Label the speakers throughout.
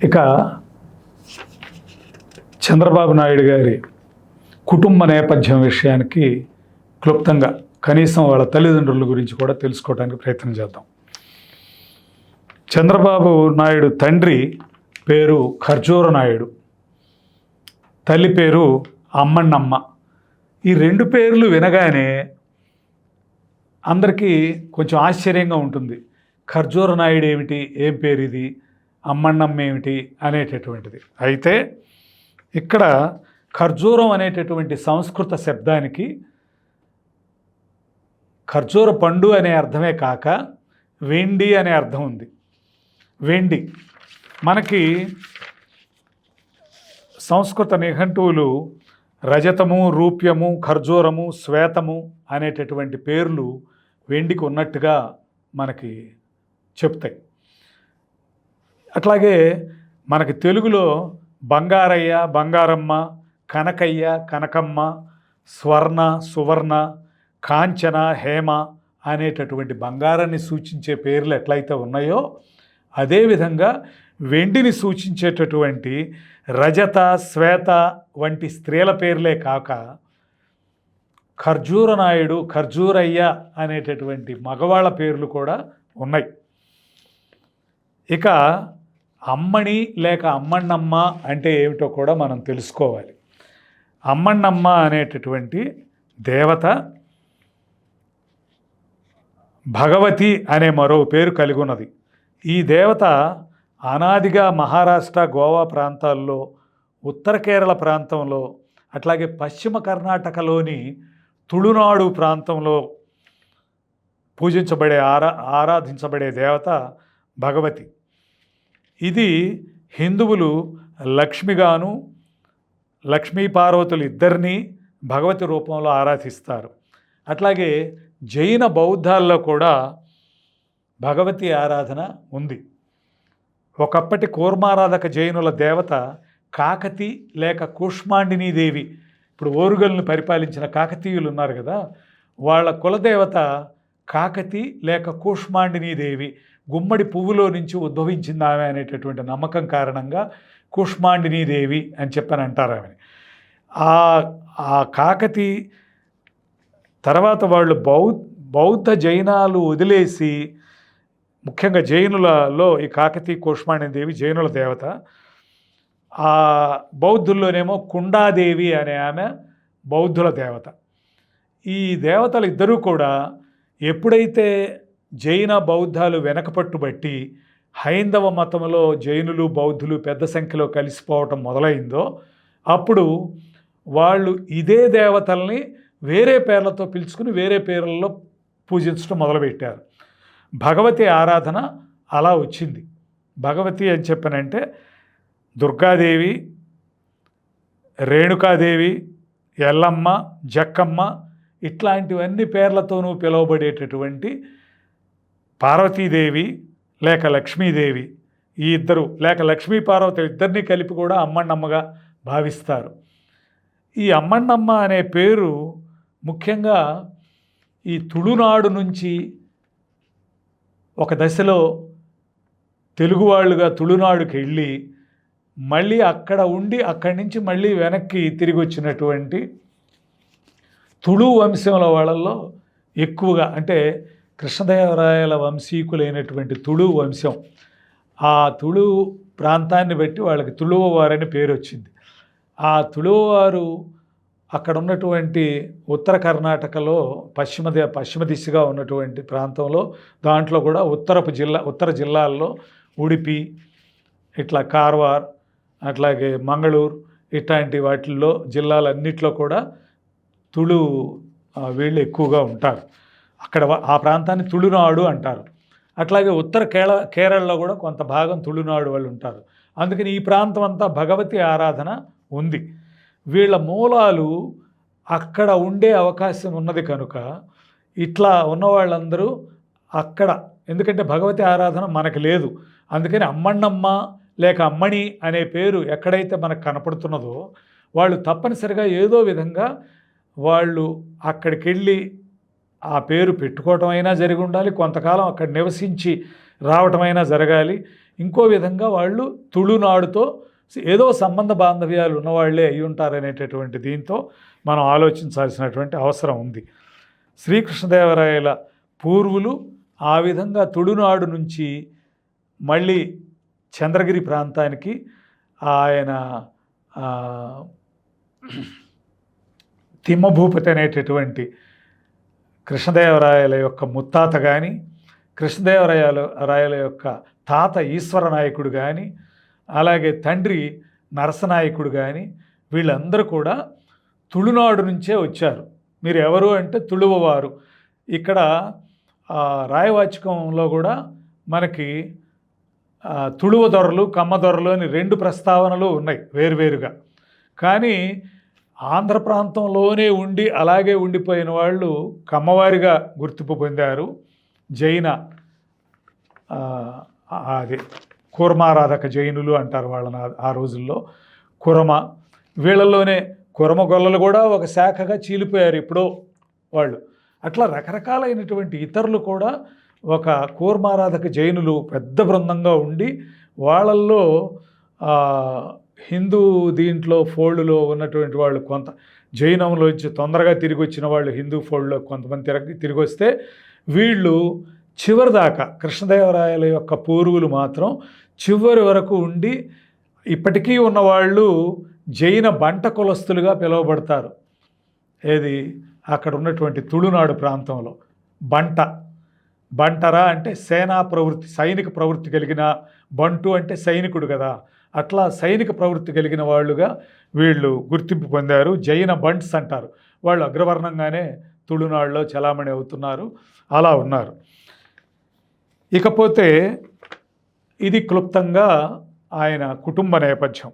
Speaker 1: ఇక చంద్రబాబు నాయుడు గారి కుటుంబ నేపథ్యం విషయానికి క్లుప్తంగా కనీసం వాళ్ళ తల్లిదండ్రుల గురించి కూడా తెలుసుకోవడానికి ప్రయత్నం చేద్దాం. చంద్రబాబు నాయుడు తండ్రి పేరు ఖర్జూర నాయుడు, తల్లి పేరు అమ్మన్నమ్మ. ఈ రెండు పేర్లు వినగానే అందరికీ కొంచెం ఆశ్చర్యంగా ఉంటుంది. ఖర్జూర నాయుడు ఏమిటి, ఏం పేరు ఇది, అమ్మన్నమ్మ ఏమిటి అనేటటువంటిది. అయితే ఇక్కడ ఖర్జూరం అనేటటువంటి సంస్కృత శబ్దానికి ఖర్జూర పండు అనే అర్థమే కాక వెండి అనే అర్థం ఉంది. వెండి మనకి సంస్కృత నిఘంటువులు రజతము, రూప్యము, ఖర్జూరము, శ్వేతము అనేటటువంటి పేర్లు వెండికి ఉన్నట్టుగా మనకి చెప్తాయి. అట్లాగే మనకి తెలుగులో బంగారయ్య, బంగారమ్మ, కనకయ్య, కనకమ్మ, స్వర్ణ, సువర్ణ, కాంచన, హేమ అనేటటువంటి బంగారాన్ని సూచించే పేర్లు ఎట్లయితే ఉన్నాయో అదేవిధంగా వెండిని సూచించేటటువంటి రజత, శ్వేత వంటి స్త్రీల పేర్లే కాక ఖర్జూర నాయుడు, ఖర్జూరయ్య అనేటటువంటి మగవాళ్ళ పేర్లు కూడా ఉన్నాయి. ఇక అమ్మణి లేక అమ్మన్నమ్మ అంటే ఏమిటో కూడా మనం తెలుసుకోవాలి. అమ్మన్నమ్మ అనేటటువంటి దేవత భగవతి అనే మరో పేరు కలిగి ఉన్నది. ఈ దేవత అనాదిగా మహారాష్ట్ర, గోవా ప్రాంతాల్లో, ఉత్తర కేరళ ప్రాంతంలో, అట్లాగే పశ్చిమ కర్ణాటకలోని తుళునాడు ప్రాంతంలో పూజించబడే ఆరాధించబడే దేవత భగవతి. ఇది హిందువులు లక్ష్మిగాను, లక్ష్మీ పార్వతులు ఇద్దరినీ భగవతి రూపంలో ఆరాధిస్తారు. అట్లాగే జైన బౌద్ధాల్లో కూడా భగవతి ఆరాధన ఉంది. ఒకప్పటి కూర్మారాధక జైనుల దేవత కాకతి లేక కూష్మాండినీ దేవి. ఇప్పుడు ఓరుగల్ని పరిపాలించిన కాకతీయులు ఉన్నారు కదా, వాళ్ళ కులదేవత కాకతి లేక కూష్మాండినీ దేవి. గుమ్మడి పువ్వులో నుంచి ఉద్భవించింది ఆమె అనేటటువంటి నమ్మకం కారణంగా కూష్మాండినీ దేవి అని చెప్పని అంటారు ఆమెని. ఆ కాకతి తర్వాత వాళ్ళు బౌద్ధ జైనాలు వదిలేసి, ముఖ్యంగా జైనులలో ఈ కాకతి, కూష్మాండినీ దేవి జైనుల దేవత. ఆ బౌద్ధుల్లోనేమో కుండాదేవి అనే ఆమె బౌద్ధుల దేవత. ఈ దేవతలు ఇద్దరూ కూడా ఎప్పుడైతే జైన బౌద్ధాలు వెనకపట్టుబట్టి హైందవ మతంలో జైనులు, బౌద్ధులు పెద్ద సంఖ్యలో కలిసిపోవటం మొదలైందో అప్పుడు వాళ్ళు ఇదే దేవతల్ని వేరే పేర్లతో పిలుచుకుని వేరే పేర్లలో పూజించడం మొదలుపెట్టారు. భగవతి ఆరాధన అలా వచ్చింది. భగవతి అని చెప్పనంటే దుర్గాదేవి, రేణుకాదేవి, ఎల్లమ్మ, జక్కమ్మ ఇట్లాంటివన్నీ పేర్లతోనూ పిలువబడేటటువంటి పార్వతీదేవి లేక లక్ష్మీదేవి, ఈ ఇద్దరు లేక లక్ష్మీ పార్వతి ఇద్దరిని కలిపి కూడా అమ్మన్నమ్మగా భావిస్తారు. ఈ అమ్మన్నమ్మ అనే పేరు ముఖ్యంగా ఈ తుళునాడు నుంచి ఒక దశలో తెలుగువాళ్ళుగా తుళునాడుకి వెళ్ళి మళ్ళీ అక్కడ ఉండి అక్కడి నుంచి మళ్ళీ వెనక్కి తిరిగి వచ్చినటువంటి తుళు వంశంలో వాళ్ళల్లో ఎక్కువగా అంటే కృష్ణదేవరాయల వంశీకులైనటువంటి తుళు వంశం, ఆ తుళు ప్రాంతాన్ని బట్టి వాళ్ళకి తుళువవారని పేరు వచ్చింది. ఆ తుళువవారు అక్కడ ఉన్నటువంటి ఉత్తర కర్ణాటకలో పశ్చిమ దిశగా ఉన్నటువంటి ప్రాంతంలో, దాంట్లో కూడా ఉత్తర జిల్లాల్లో ఉడిపి, ఇట్లా కార్వార్, అట్లాగే మంగళూరు ఇట్లాంటి వాటిల్లో జిల్లాలన్నిట్లో కూడా తుళు వీళ్ళు ఎక్కువగా ఉంటారు. అక్కడ ఆ ప్రాంతాన్ని తుళునాడు అంటారు. అట్లాగే ఉత్తర కేరళలో కూడా కొంత భాగం తుళునాడు వాళ్ళు ఉంటారు. అందుకని ఈ ప్రాంతం అంతా భగవతి ఆరాధన ఉంది. వీళ్ళ మూలాలు అక్కడ ఉండే అవకాశం ఉన్నది కనుక ఇట్లా ఉన్న వాళ్ళందరూ అక్కడ, ఎందుకంటే భగవతి ఆరాధన మనకు లేదు, అందుకని అమ్మన్నమ్మ లేక అమ్మణి అనే పేరు ఎక్కడైతే మనకు కనపడుతున్నదో వాళ్ళు తప్పనిసరిగా ఏదో విధంగా వాళ్ళు అక్కడికి వెళ్ళి ఆ పేరు పెట్టుకోవటం అయినా జరిగి ఉండాలి, కొంతకాలం అక్కడ నివసించి రావటమైనా జరగాలి. ఇంకో విధంగా వాళ్ళు తుళునాడుతో ఏదో సంబంధ బాంధవ్యాలు ఉన్నవాళ్లే అయి ఉంటారనేటటువంటి దీంతో మనం ఆలోచించాల్సినటువంటి అవసరం ఉంది. శ్రీకృష్ణదేవరాయల పూర్వులు ఆ విధంగా తుళునాడు నుంచి మళ్ళీ చంద్రగిరి ప్రాంతానికి ఆయన తిమ్మభూపతి అనేటటువంటి కృష్ణదేవరాయల యొక్క ముత్తాత కానీ, కృష్ణదేవరాయల యొక్క తాత ఈశ్వర నాయకుడు కానీ, అలాగే తండ్రి నరసనాయకుడు కానీ, వీళ్ళందరూ కూడా తుళునాడు నుంచే వచ్చారు. మీరు ఎవరు అంటే తుళువవారు. ఇక్కడ రాయవాచకంలో కూడా మనకి తుళువ దొరలు, కమ్మ దొరలు అని 2 ప్రస్తావనలు ఉన్నాయి వేరువేరుగా. కానీ ఆంధ్ర ప్రాంతంలోనే ఉండి అలాగే ఉండిపోయిన వాళ్ళు కమ్మవారిగా గుర్తింపు పొందారు. జైన అది కూర్మారాధక జైనులు అంటారు వాళ్ళని ఆ రోజుల్లో. కురమ, వీళ్ళల్లోనే కురమ గొల్లలు కూడా ఒక శాఖగా చీలిపోయారు ఇప్పుడు వాళ్ళు. అట్లా రకరకాలైనటువంటి ఇతరులు కూడా ఒక కూర్మారాధక జైనులు పెద్ద బృందంగా ఉండి వాళ్ళల్లో హిందూ దీంట్లో ఫోల్డ్లో ఉన్నటువంటి వాళ్ళు కొంత జైనంలోంచి తొందరగా తిరిగి వచ్చిన వాళ్ళు హిందూ ఫోల్డ్లో కొంతమంది తిరిగి వస్తే వీళ్ళు చివరి దాకా కృష్ణదేవరాయల యొక్క పూర్వులు మాత్రం చివరి వరకు ఉండి ఇప్పటికీ ఉన్నవాళ్ళు జైన బంట కులస్తులుగా పిలువబడతారు. ఏది అక్కడ ఉన్నటువంటి తుళునాడు ప్రాంతంలో బంటరా అంటే సేనా ప్రవృత్తి, సైనిక ప్రవృత్తి కలిగిన, బంటు అంటే సైనికుడు కదా, అట్లా సైనిక ప్రవృత్తి కలిగిన వాళ్ళుగా వీళ్ళు గుర్తింపు పొందారు. జైన బంట్స్ అంటారు. వాళ్ళు అగ్రవర్ణంగానే తుళునాడులో చలామణి అవుతున్నారు, అలా ఉన్నారు. ఇకపోతే ఇది క్లుప్తంగా ఆయన కుటుంబ నేపథ్యం.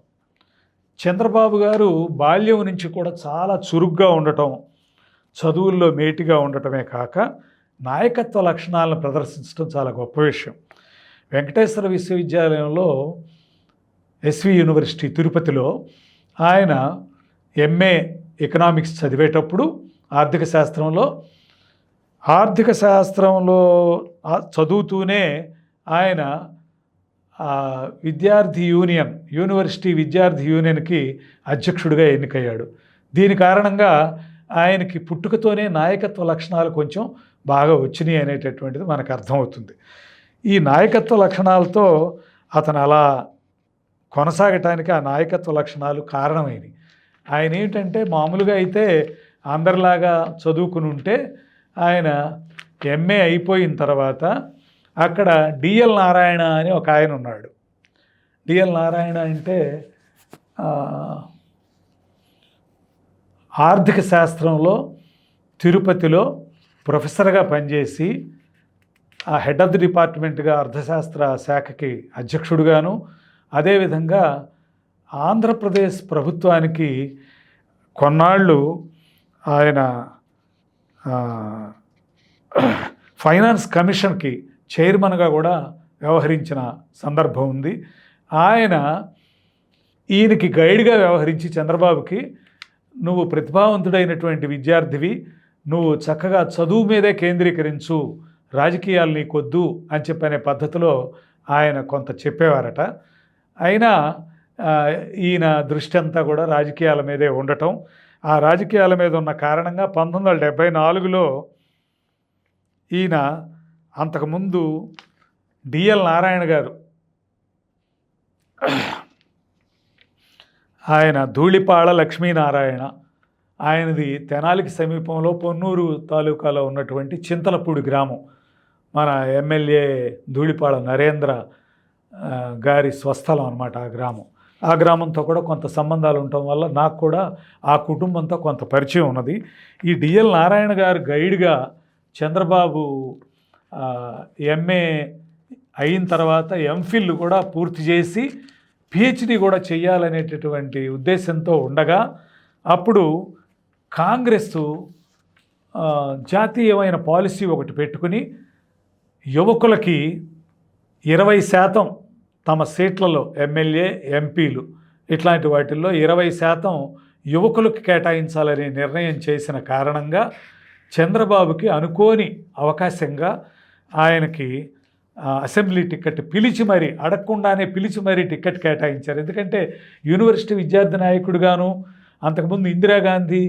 Speaker 1: చంద్రబాబు గారు బాల్యం నుంచి కూడా చాలా చురుగ్గా ఉండటం, చదువుల్లో మేటిగా ఉండటమే కాక నాయకత్వ లక్షణాలను ప్రదర్శించడం చాలా గొప్ప విషయం. వెంకటేశ్వర విశ్వవిద్యాలయంలో ఎస్వి యూనివర్సిటీ తిరుపతిలో ఆయన ఎంఏ ఎకనామిక్స్ చదివేటప్పుడు ఆర్థిక శాస్త్రంలో చదువుతూనే ఆయన యూనివర్సిటీ విద్యార్థి యూనియన్కి అధ్యక్షుడిగా ఎన్నికయ్యాడు. దీని కారణంగా ఆయనకి పుట్టుకతోనే నాయకత్వ లక్షణాలు కొంచెం బాగా వచ్చినాయి అనేటటువంటిది మనకు అర్థమవుతుంది. ఈ నాయకత్వ లక్షణాలతో అతను అలా కొనసాగటానికి ఆ నాయకత్వ లక్షణాలు కారణమైనవి. ఆయన ఏంటంటే మామూలుగా అయితే అందరిలాగా చదువుకుని ఉంటే ఆయన ఎంఏ అయిపోయిన తర్వాత అక్కడ డిఎల్ నారాయణ అని ఒక ఆయన ఉన్నాడు. డిఎల్ నారాయణ అంటే ఆర్థిక శాస్త్రంలో తిరుపతిలో ప్రొఫెసర్గా పనిచేసి ఆ హెడ్ ఆఫ్ ది డిపార్ట్మెంట్గా అర్థశాస్త్ర శాఖకి అధ్యక్షుడుగాను, అదేవిధంగా ఆంధ్రప్రదేశ్ ప్రభుత్వానికి కొన్నాళ్ళు ఆయన ఫైనాన్స్ కమిషన్కి చైర్మన్గా కూడా వ్యవహరించిన సందర్భం ఉంది. ఈయనకి గైడ్గా వ్యవహరించి చంద్రబాబుకి, నువ్వు ప్రతిభావంతుడైనటువంటి విద్యార్థివి, నువ్వు చక్కగా చదువు మీదే కేంద్రీకరించు, రాజకీయాలు నీకొద్దు అని చెప్పనే పద్ధతిలో ఆయన కొంత చెప్పేవారట. అయినా ఈయన దృష్టి అంతా కూడా రాజకీయాల మీదే ఉండటం, ఆ రాజకీయాల మీద ఉన్న కారణంగా 1974లో ఈయన అంతకుముందు డిఎల్ నారాయణ గారు ఆయన ధూళిపాళ లక్ష్మీనారాయణ, ఆయనది తెనాలికి సమీపంలో పొన్నూరు తాలూకాలో ఉన్నటువంటి చింతలపూడి గ్రామం. మన ఎమ్మెల్యే ధూళిపాళ నరేంద్ర గారి స్వస్థలం అన్నమాట ఆ గ్రామంతో కూడా కొంత సంబంధాలు ఉండటం వల్ల నాకు కూడా ఆ కుటుంబంతో కొంత పరిచయం ఉన్నది. ఈ డిఎల్ నారాయణ గారు గైడ్గా చంద్రబాబు ఎంఏ అయిన తర్వాత ఎంఫిల్ కూడా పూర్తి చేసి పిహెచ్డి కూడా చేయాలనేటటువంటి ఉద్దేశంతో ఉండగా, అప్పుడు కాంగ్రెస్ జాతీయమైన పాలసీ ఒకటి పెట్టుకుని యువకులకి 20% తమ సీట్లలో ఎమ్మెల్యే ఎంపీలు ఇట్లాంటి వాటిల్లో 20% యువకులకు కేటాయించాలని నిర్ణయం చేసిన కారణంగా చంద్రబాబుకి అనుకోని అవకాశంగా ఆయనకి అసెంబ్లీ టికెట్ పిలిచి మరీ అడగకుండానే పిలిచి మరీ టికెట్ కేటాయించారు. ఎందుకంటే యూనివర్సిటీ విద్యార్థి నాయకుడిగాను, అంతకుముందు ఇందిరాగాంధీ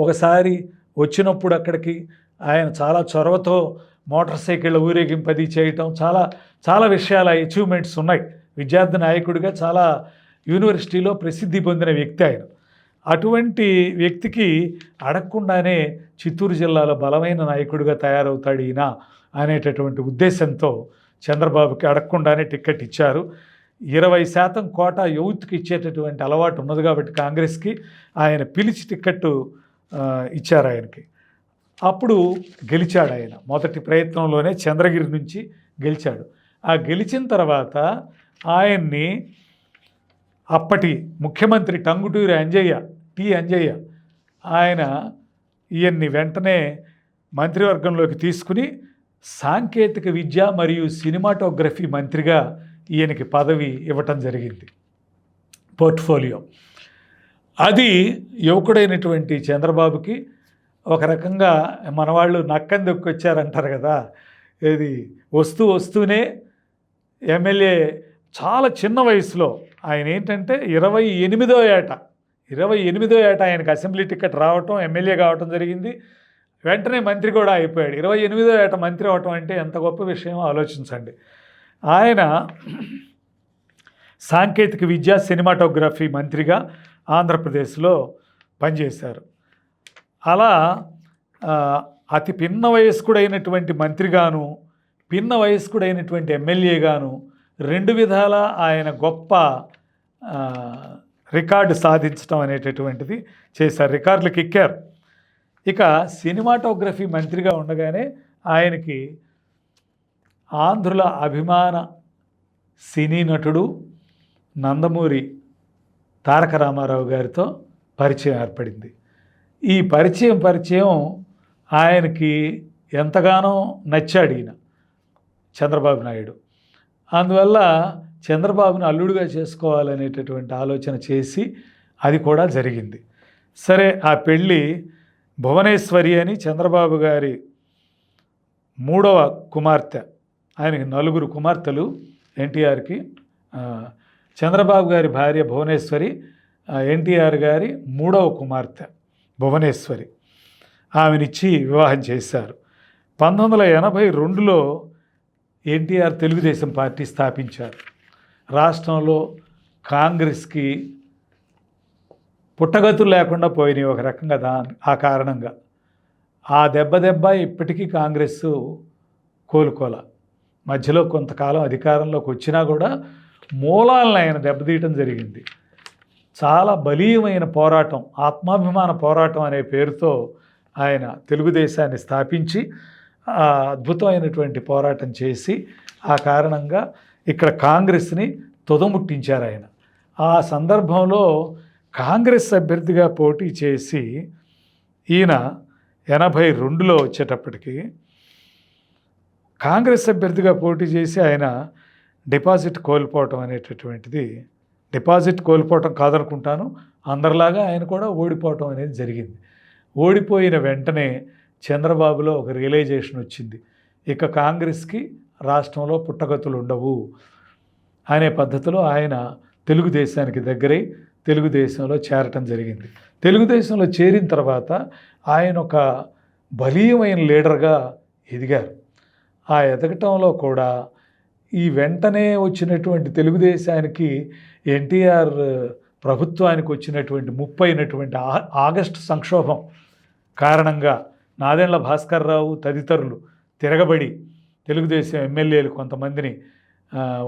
Speaker 1: ఒకసారి వచ్చినప్పుడు అక్కడికి ఆయన చాలా చొరవతో మోటార్ సైకిళ్ళ ఊరేగింపది చేయటం, చాలా చాలా విషయాల అచీవ్మెంట్స్ ఉన్నాయి. విద్యార్థి నాయకుడిగా చాలా యూనివర్సిటీలో ప్రసిద్ధి పొందిన వ్యక్తి ఆయన. అటువంటి వ్యక్తికి అడగకుండానే చిత్తూరు జిల్లాలో బలమైన నాయకుడిగా తయారవుతాడు ఈయన అనేటటువంటి ఉద్దేశంతో చంద్రబాబుకి అడగకుండానే టికెట్ ఇచ్చారు. 20% కోటా యూత్కి ఇచ్చేటటువంటి అలవాటు ఉన్నది కాబట్టి కాంగ్రెస్కి ఆయన పిలిచి టికెట్టు ఇచ్చారు ఆయనకి. అప్పుడు గెలిచాడు ఆయన. మొదటి ప్రయత్నంలోనే చంద్రగిరి నుంచి గెలిచాడు. ఆ గెలిచిన తర్వాత ఆయన్ని అప్పటి ముఖ్యమంత్రి టంగుటూరి అంజయ్య ఆయన ఈయన్ని వెంటనే మంత్రివర్గంలోకి తీసుకుని సాంకేతిక విద్య మరియు సినిమాటోగ్రఫీ మంత్రిగా ఈయనకి పదవి ఇవ్వటం జరిగింది, పోర్ట్ఫోలియో. అది యువకుడైనటువంటి చంద్రబాబుకి ఒక రకంగా మనవాళ్ళు నక్కని దొక్కొచ్చారంటారు కదా, ఇది వస్తూనే ఎమ్మెల్యే చాలా చిన్న వయసులో ఆయన ఏంటంటే 28వ ఏట ఆయనకు అసెంబ్లీ టికెట్ రావటం, ఎమ్మెల్యే కావటం జరిగింది. వెంటనే మంత్రి కూడా అయిపోయాడు. 28వ ఏట మంత్రి అవటం అంటే ఎంత గొప్ప విషయం ఆలోచించండి. ఆయన సాంకేతిక విద్య సినిమాటోగ్రఫీ మంత్రిగా ఆంధ్రప్రదేశ్లో పనిచేశారు. అలా అతి పిన్న వయస్కుడైనటువంటి మంత్రిగాను, పిన్న వయస్కుడైనటువంటి ఎమ్మెల్యేగాను 2 విధాలా ఆయన గొప్ప రికార్డు సాధించడం అనేటటువంటిది చేశారు, రికార్డులకు ఎక్కారు. ఇక సినిమాటోగ్రఫీ మంత్రిగా ఉండగానే ఆయనకి ఆంధ్రుల అభిమాన సినీ నటుడు నందమూరి తారక రామారావు గారితో పరిచయం ఏర్పడింది. ఈ పరిచయం ఆయనకి ఎంతగానో నచ్చాడు ఈయన చంద్రబాబు నాయుడు. అందువల్ల చంద్రబాబును అల్లుడుగా చేసుకోవాలనేటటువంటి ఆలోచన చేసి అది కూడా జరిగింది. సరే, ఆ పెళ్ళి భువనేశ్వరి అని చంద్రబాబు గారి 3వ కుమార్తె. ఆయనకి 4 కుమార్తెలు ఎన్టీఆర్కి. చంద్రబాబు గారి భార్య భువనేశ్వరి ఎన్టీఆర్ గారి 3వ కుమార్తె భువనేశ్వరి. ఆమెనిచ్చి వివాహం చేశారు. 1982లో ఎన్టీఆర్ తెలుగుదేశం పార్టీ స్థాపించారు. రాష్ట్రంలో కాంగ్రెస్కి పుట్టగతులు లేకుండా పోయినాయి ఒక రకంగా. ఆ కారణంగా ఆ దెబ్బ ఇప్పటికీ కాంగ్రెస్ కోలుకోల. మధ్యలో కొంతకాలం అధికారంలోకి వచ్చినా కూడా మూలాలను ఆయన దెబ్బతీయటం జరిగింది. చాలా బలీయమైన పోరాటం, ఆత్మాభిమాన పోరాటం అనే పేరుతో ఆయన తెలుగుదేశాన్ని స్థాపించి అద్భుతమైనటువంటి పోరాటం చేసి ఆ కారణంగా ఇక్కడ కాంగ్రెస్ని తుదముట్టించారు ఆయన. ఆ సందర్భంలో కాంగ్రెస్ అభ్యర్థిగా పోటీ చేసి ఈయన 82లో వచ్చేటప్పటికి కాంగ్రెస్ అభ్యర్థిగా పోటీ చేసి ఆయన డిపాజిట్ కోల్పోవటం అనేటటువంటిది, డిపాజిట్ కోల్పోవటం కాదనుకుంటాను, అందరిలాగా ఆయన కూడా ఓడిపోవటం అనేది జరిగింది. ఓడిపోయిన వెంటనే చంద్రబాబులో ఒక రియలైజేషన్ వచ్చింది, ఇక కాంగ్రెస్కి రాష్ట్రంలో పుట్టగతులు ఉండవు అనే పద్ధతిలో ఆయన తెలుగుదేశానికి దగ్గరై తెలుగుదేశంలో చేరటం జరిగింది. తెలుగుదేశంలో చేరిన తర్వాత ఆయన ఒక బలీయమైన లీడర్గా ఎదిగారు. ఆ ఎదగటంలో కూడా ఈ వెంటనే వచ్చినటువంటి తెలుగుదేశానికి ఎన్టీఆర్ ప్రభుత్వానికి వచ్చినటువంటి ముప్పైనటువంటి ఆగస్టు సంక్షోభం కారణంగా నాదెండ్ల భాస్కర్ రావు తదితరులు తిరగబడి తెలుగుదేశం ఎమ్మెల్యేలు కొంతమందిని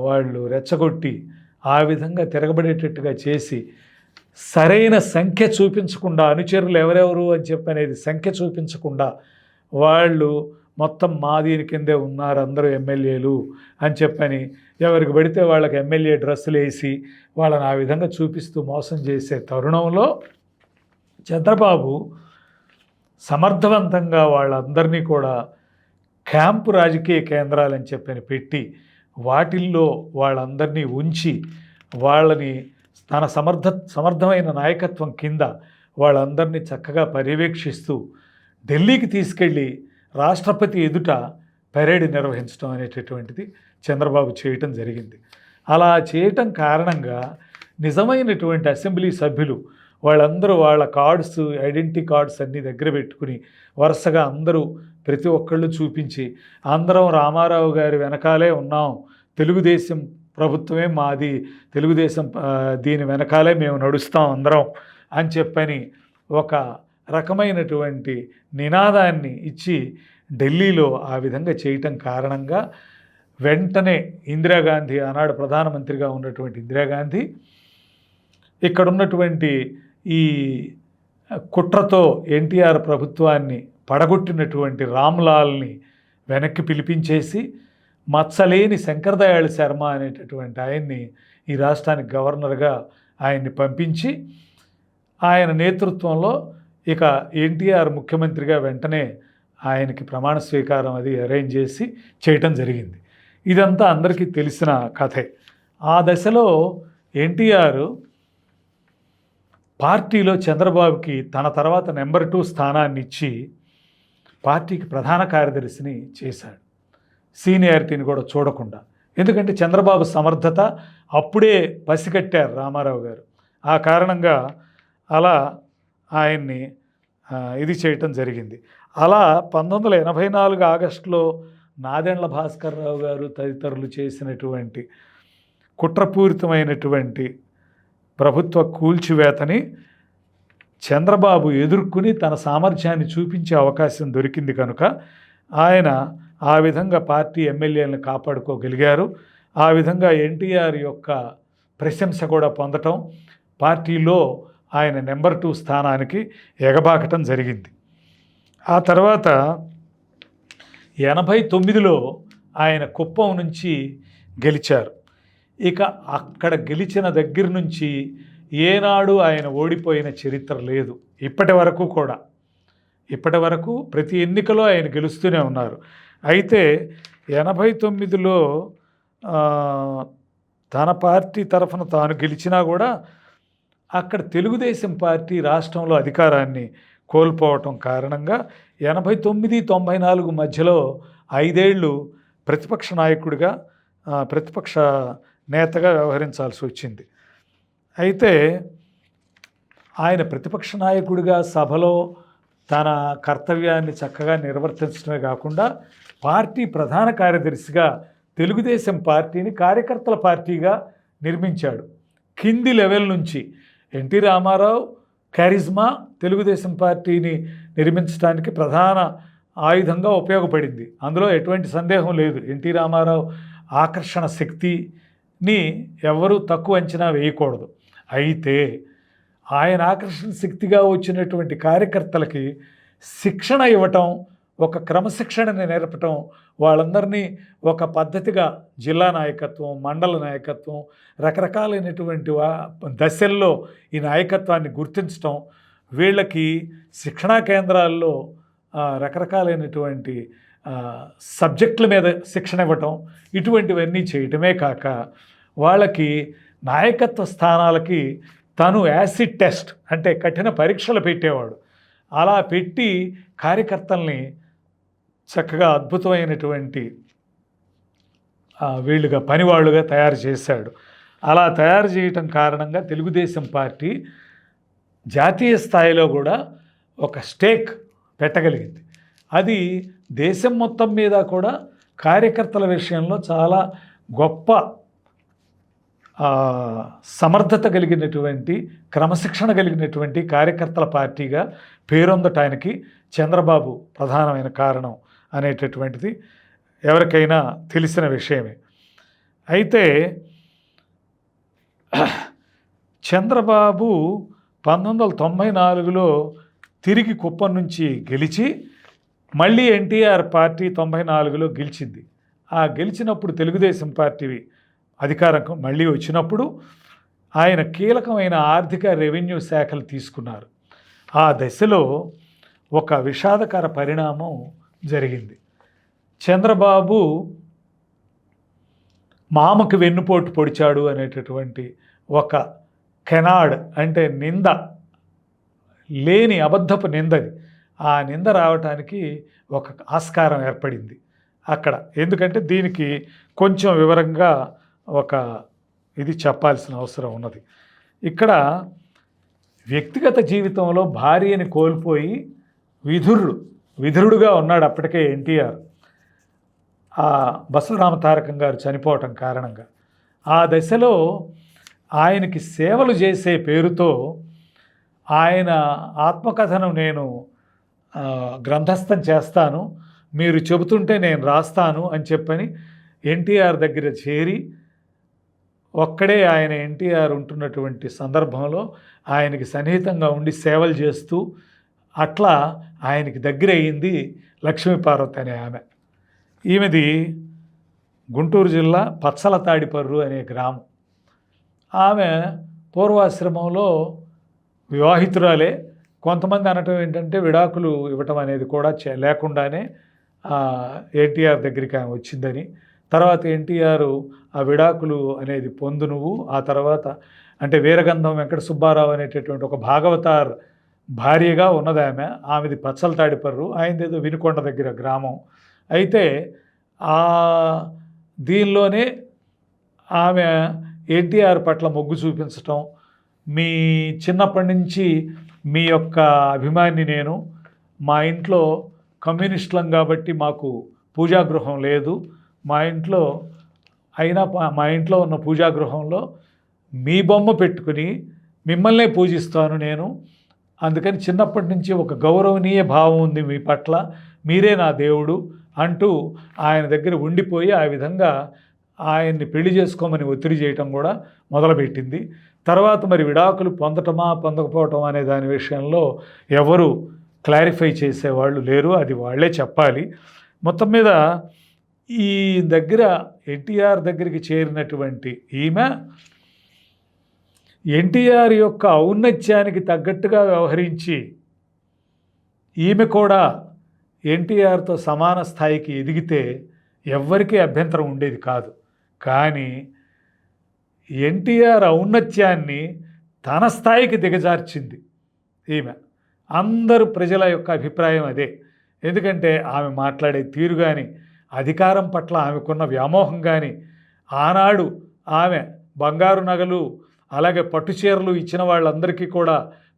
Speaker 1: వాళ్ళు రెచ్చగొట్టి ఆ విధంగా తిరగబడేటట్టుగా చేసి సరైన సంఖ్య చూపించకుండా, అనుచరులు ఎవరెవరు అని చెప్పి అనేది సంఖ్య చూపించకుండా వాళ్ళు మొత్తం మా దీని కిందే ఉన్నారు అందరూ ఎమ్మెల్యేలు అని చెప్పని ఎవరికి పడితే వాళ్ళకి ఎమ్మెల్యే డ్రెస్సులు వేసి వాళ్ళని ఆ విధంగా చూపిస్తూ మోసం చేసే తరుణంలో చంద్రబాబు సమర్థవంతంగా వాళ్ళందరినీ కూడా క్యాంపు రాజకీయ కేంద్రాలని చెప్పని పెట్టి వాటిల్లో వాళ్ళందరినీ ఉంచి వాళ్ళని తన సమర్థమైన నాయకత్వం కింద వాళ్ళందరినీ చక్కగా పర్యవేక్షిస్తూ ఢిల్లీకి తీసుకెళ్ళి రాష్ట్రపతి ఎదుట పెరేడ్ నిర్వహించడం అనేటటువంటిది చంద్రబాబు చేయటం జరిగింది. అలా చేయటం కారణంగా నిజమైనటువంటి అసెంబ్లీ సభ్యులు వాళ్ళందరూ వాళ్ళ కార్డ్స్, ఐడెంటిటీ కార్డ్స్ అన్నీ దగ్గర పెట్టుకుని వరుసగా అందరూ ప్రతి ఒక్కళ్ళు చూపించి అందరం రామారావు గారి వెనకాలే ఉన్నాం, తెలుగుదేశం ప్రభుత్వమే మాది, తెలుగుదేశం దీని వెనకాలే మేము నడుస్తాం అందరం అని చెప్పని ఒక రకమైనటువంటి నినాదాన్ని ఇచ్చి ఢిల్లీలో ఆ విధంగా చేయటం కారణంగా వెంటనే ఇందిరాగాంధీ, ఆనాడు ప్రధానమంత్రిగా ఉన్నటువంటి ఇందిరాగాంధీ ఇక్కడ ఉన్నటువంటి ఈ కుట్రతో ఎన్టీఆర్ ప్రభుత్వాన్ని పడగొట్టినటువంటి రామ్లాల్ని వెనక్కి పిలిపించేసి మచ్చలేని శంకరదయాళ్ శర్మ అనేటటువంటి ఆయన్ని ఈ రాష్ట్రానికి గవర్నర్గా ఆయన్ని పంపించి ఆయన నేతృత్వంలో ఇక ఎన్టీఆర్ ముఖ్యమంత్రిగా వెంటనే ఆయనకి ప్రమాణ స్వీకారం అది అరేంజ్ చేసి చేయటం జరిగింది. ఇదంతా అందరికీ తెలిసిన కథే. ఆ దశలో ఎన్టీఆర్ పార్టీలో చంద్రబాబుకి తన తర్వాత నెంబర్ 2 స్థానాన్ని ఇచ్చి పార్టీకి ప్రధాన కార్యదర్శిని చేశాడు, సీనియారిటీని కూడా చూడకుండా. ఎందుకంటే చంద్రబాబు సమర్థత అప్పుడే పసిగట్టారు రామారావు గారు. ఆ కారణంగా అలా ఆయన్ని ఇది చేయటం జరిగింది. అలా 1984 ఆగస్టులో నాదెండ్ల భాస్కర్ రావు గారు తదితరులు చేసినటువంటి కుట్రపూరితమైనటువంటి ప్రభుత్వ కూల్చివేతని చంద్రబాబు ఎదుర్కొని తన సామర్థ్యాన్ని చూపించే అవకాశం దొరికింది కనుక ఆయన ఆ విధంగా పార్టీ ఎమ్మెల్యేలను కాపాడుకోగలిగారు. ఆ విధంగా ఎన్టీఆర్ యొక్క ప్రశంస కూడా పొందటం, పార్టీలో ఆయన నెంబర్ 2 స్థానానికి ఎగబాకటం జరిగింది. ఆ తర్వాత 89లో ఆయన కుప్పం నుంచి గెలిచారు. ఇక అక్కడ గెలిచిన దగ్గర నుంచి ఏనాడు ఆయన ఓడిపోయిన చరిత్ర లేదు. ఇప్పటి వరకు ప్రతి ఎన్నికలో ఆయన గెలుస్తూనే ఉన్నారు. అయితే 89లో తన పార్టీ తరఫున తాను గెలిచినా కూడా అక్కడ తెలుగుదేశం పార్టీ రాష్ట్రంలో అధికారాన్ని కోల్పోవటం కారణంగా 89-94 మధ్యలో 5 ఏళ్ళు ప్రతిపక్ష నాయకుడిగా, ప్రతిపక్ష నేతగా వ్యవహరించాల్సి వచ్చింది. అయితే ఆయన ప్రతిపక్ష నాయకుడిగా సభలో తన కర్తవ్యాన్ని చక్కగా నిర్వర్తించడమే కాకుండా పార్టీ ప్రధాన కార్యదర్శిగా తెలుగుదేశం పార్టీని కార్యకర్తల పార్టీగా నిర్మించాడు. కింది లెవెల్ నుంచి ఎన్టీ రామారావు క్యారిజ్మా తెలుగుదేశం పార్టీని నిర్మించడానికి ప్రధాన ఆయుధంగా ఉపయోగపడింది. అందులో ఎటువంటి సందేహం లేదు. ఎన్టీ రామారావు ఆకర్షణ శక్తిని ఎవరూ తక్కువ అంచనా వేయకూడదు. అయితే ఆయన ఆకర్షణ శక్తిగా వచ్చినటువంటి కార్యకర్తలకి శిక్షణ ఇవ్వటం, ఒక క్రమశిక్షణని నేర్పటం, వాళ్ళందరినీ ఒక పద్ధతిగా జిల్లా నాయకత్వం, మండల నాయకత్వం, రకరకాలైనటువంటి దశల్లో ఈ నాయకత్వాన్ని గుర్తించటం, వీళ్ళకి శిక్షణా కేంద్రాల్లో రకరకాలైనటువంటి సబ్జెక్టుల మీద శిక్షణ ఇవ్వటం, ఇటువంటివన్నీ చేయటమే కాక వాళ్ళకి నాయకత్వ స్థానాలకి తను యాసిడ్ టెస్ట్ అంటే కఠిన పరీక్షలు పెట్టేవాడు. అలా పెట్టి కార్యకర్తల్ని చక్కగా అద్భుతమైనటువంటి వీళ్ళుగా పనివాళ్ళుగా తయారు చేశాడు. అలా తయారు చేయటం కారణంగా తెలుగుదేశం పార్టీ జాతీయ స్థాయిలో కూడా ఒక స్టేక్ పెట్టగలిగింది. అది దేశం మొత్తం మీద కూడా కార్యకర్తల విషయంలో చాలా గొప్ప సమర్థత కలిగినటువంటి, క్రమశిక్షణ కలిగినటువంటి కార్యకర్తల పార్టీగా పేరొందటానికి చంద్రబాబు ప్రధానమైన కారణం అనేటటువంటిది ఎవరికైనా తెలిసిన విషయమే. అయితే చంద్రబాబు 1994లో తిరిగి కుప్పం నుంచి గెలిచి మళ్ళీ ఎన్టీఆర్ పార్టీ 94లో గెలిచింది. ఆ గెలిచినప్పుడు తెలుగుదేశం పార్టీ అధికారం మళ్ళీ వచ్చినప్పుడు ఆయన కీలకమైన ఆర్థిక రెవెన్యూ శాఖలు తీసుకున్నారు. ఆ దశలో ఒక విషాదకర పరిణామం జరిగింది. చంద్రబాబు మామకు వెన్నుపోటు పొడిచాడు అనేటటువంటి ఒక కెనాడ్ అంటే నింద, లేని అబద్ధపు నిందది. ఆ నింద రావటానికి ఒక ఆస్కారం ఏర్పడింది. అక్కడ. ఎందుకంటే దీనికి కొంచెం వివరంగా ఒక ఇది చెప్పాల్సిన అవసరం ఉన్నది. ఇక్కడ వ్యక్తిగత జీవితంలో భార్యని కోల్పోయి విధురుడుగా ఉన్నాడు అప్పటికే ఎన్టీఆర్. ఆ బసవరామ తారకం గారు చనిపోవటం కారణంగా ఆ దశలో ఆయనకి సేవలు చేసే పేరుతో ఆయన ఆత్మకథను నేను గ్రంథస్థం చేస్తాను, మీరు చెబుతుంటే నేను రాస్తాను అని చెప్పని ఎన్టీఆర్ దగ్గర చేరి ఒక్కడే ఆయన ఎన్టీఆర్ ఉంటున్నటువంటి సందర్భంలో ఆయనకి సన్నిహితంగా ఉండి సేవలు చేస్తూ అట్లా ఆయనకి దగ్గర అయింది లక్ష్మీపార్వతి అనే ఆమె. ఈమెది గుంటూరు జిల్లా పచ్చల తాడిపర్రు అనే గ్రామం. ఆమె పూర్వాశ్రమంలో వివాహితురాలే. కొంతమంది అనటం ఏంటంటే విడాకులు ఇవ్వటం అనేది కూడా లేకుండానే ఎన్టీఆర్ దగ్గరికి ఆమె వచ్చిందని. తర్వాత ఎన్టీఆర్ ఆ విడాకులు అనేది పొందు నువ్వు, ఆ తర్వాత అంటే వీరగంధం వెంకట సుబ్బారావు అనేటటువంటి ఒక భాగవతార్ భార్యగా ఉన్నది ఆమె. ఆమెది పచ్చల తాడిపర్రు, ఆయనదేదో వినుకొండ దగ్గర గ్రామం. అయితే దీనిలోనే ఆమె ఎన్టీఆర్ పట్ల మొగ్గు చూపించటం, మీ చిన్నప్పటి నుంచి మీ యొక్క అభిమాని నేను, మా ఇంట్లో కమ్యూనిస్టులం కాబట్టి మాకు పూజాగృహం లేదు, మా ఇంట్లో ఉన్న పూజాగృహంలో మీ బొమ్మ పెట్టుకుని మిమ్మల్నే పూజిస్తాను నేను, అందుకని చిన్నప్పటి నుంచి ఒక గౌరవనీయ భావం ఉంది మీ పట్ల, మీరే నా దేవుడు అంటూ ఆయన దగ్గర ఉండిపోయి ఆ విధంగా ఆయన్ని పెళ్లి చేసుకోమని ఒత్తిడి చేయటం కూడా మొదలుపెట్టింది. తర్వాత మరి విడాకులు పొందటమా పొందకపోవటం అనే దాని విషయంలో ఎవరు క్లారిఫై చేసేవాళ్ళు లేరు, అది వాళ్ళే చెప్పాలి. మొత్తం మీద ఈ దగ్గర ఎన్టీఆర్ దగ్గరికి చేరినటువంటి ఈమె ఎన్టీఆర్ యొక్క ఔన్నత్యానికి తగ్గట్టుగా వ్యవహరించి ఈమె కూడా ఎన్టీఆర్తో సమాన స్థాయికి ఎదిగితే ఎవ్వరికీ అభ్యంతరం ఉండేది కాదు. కానీ ఎన్టీఆర్ ఔన్నత్యాన్ని తన స్థాయికి దిగజార్చింది ఈమె. అందరూ ప్రజల యొక్క అభిప్రాయం అదే. ఎందుకంటే ఆమె మాట్లాడే తీరు కానీ, అధికారం పట్ల ఆమెకున్న వ్యామోహం కానీ, ఆనాడు ఆమె బంగారు నగలు అలాగే పట్టుచీరలు ఇచ్చిన వాళ్ళందరికీ కూడా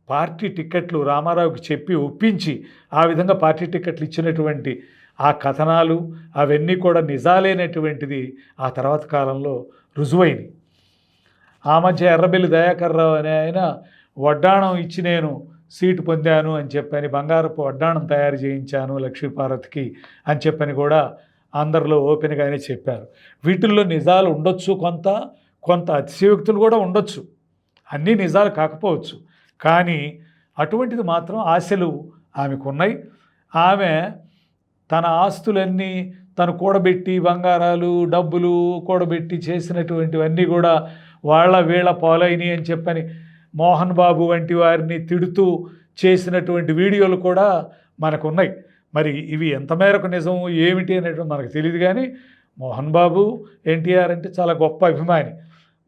Speaker 1: పార్టీ టిక్కెట్లు రామారావుకి చెప్పి ఒప్పించి ఆ విధంగా పార్టీ టిక్కెట్లు ఇచ్చినటువంటి ఆ కథనాలు అవన్నీ కూడా నిజాలైనటువంటిది ఆ తర్వాత కాలంలో రుజువైనవి. ఆ మధ్య ఎర్రబెల్లి దయాకర్ రావు అనే ఆయన వడ్డాణం ఇచ్చి నేను సీటు పొందాను అని చెప్పని, బంగారపు వడ్డాణం తయారు చేయించాను లక్ష్మీపార్వతికి అని చెప్పని కూడా అందరిలో ఓపెన్గానే చెప్పారు. వీటిల్లో నిజాలు ఉండొచ్చు, కొంత అతిశయోక్తులు కూడా ఉండొచ్చు, అన్నీ నిజాలు కాకపోవచ్చు. కానీ అటువంటిది మాత్రం ఆశలు ఆమెకున్నాయి. ఆమె తన ఆస్తులన్నీ తను కూడబెట్టి, బంగారాలు డబ్బులు కూడబెట్టి చేసినటువంటివన్నీ కూడా వీళ్ళ పాలైనవి అని చెప్పని మోహన్ బాబు వంటి వారిని తిడుతూ చేసినటువంటి వీడియోలు కూడా మనకున్నాయి. మరి ఇవి ఎంత మేరకు నిజం ఏమిటి అనేటువంటి మనకు తెలియదు. కానీ మోహన్ బాబు ఎన్టీఆర్ అంటే చాలా గొప్ప అభిమాని.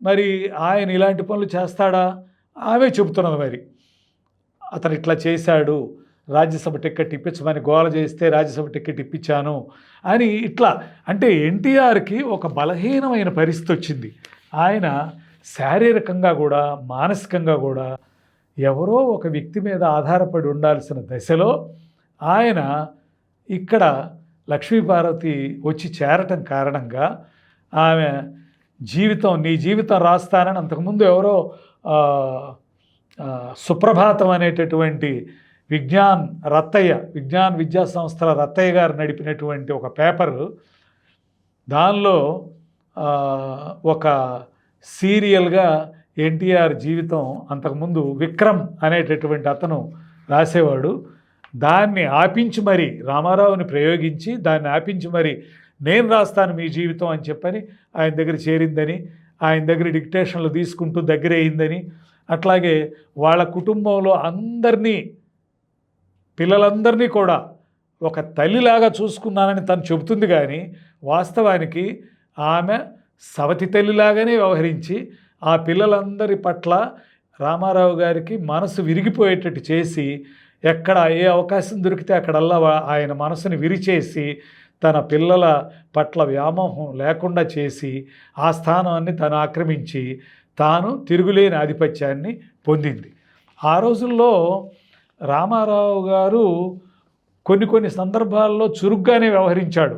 Speaker 1: మరి ఆయన ఇలాంటి పనులు చేస్తాడా? ఆమె చెబుతున్నది. మరి అతను ఇట్లా చేశాడు, రాజ్యసభ టికెట్ ఇప్పించమని గోల చేస్తే రాజ్యసభ టికెట్ ఇప్పించాను అని ఇట్లా. అంటే ఎన్టీఆర్కి ఒక బలహీనమైన పరిస్థితి వచ్చింది. ఆయన శారీరకంగా కూడా మానసికంగా కూడా ఎవరో ఒక వ్యక్తి మీద ఆధారపడి ఉండాల్సిన దశలో ఆయన ఇక్కడ లక్ష్మీపార్వతి వచ్చి చేరటం కారణంగా ఆమె నీ జీవితం రాస్తానని అంతకుముందు ఎవరో సుప్రభాతం అనేటటువంటి విజ్ఞాన్ విద్యా సంస్థల రత్తయ్య గారు నడిపినటువంటి ఒక పేపరు, దానిలో ఒక సీరియల్గా ఎన్టీఆర్ జీవితం అంతకుముందు విక్రమ్ అనేటటువంటి అతను రాసేవాడు. దాన్ని ఆపించి మరి రామారావుని ప్రయోగించి దాన్ని ఆపించి మరి నేను రాస్తాను మీ జీవితం అని చెప్పని ఆయన దగ్గర చేరిందని, ఆయన దగ్గర డిక్టేషన్లు తీసుకుంటూ దగ్గర అయిందని, అట్లాగే వాళ్ళ కుటుంబంలో పిల్లలందరినీ కూడా ఒక తల్లిలాగా చూసుకున్నానని తను చెబుతుంది. కానీ వాస్తవానికి ఆమె సవతి తల్లిలాగానే వ్యవహరించి ఆ పిల్లలందరి పట్ల రామారావు గారికి మనసు విరిగిపోయేటట్టు చేసి, ఎక్కడ ఏ అవకాశం దొరికితే అక్కడల్లా ఆయన మనసుని విరిచేసి తన పిల్లల పట్ల వ్యామోహం లేకుండా చేసి ఆ స్థానాన్ని తను ఆక్రమించి తాను తిరుగులేని ఆధిపత్యాన్ని పొందింది. ఆ రోజుల్లో రామారావు గారు కొన్ని సందర్భాల్లో చురుగ్గానే వ్యవహరించాడు.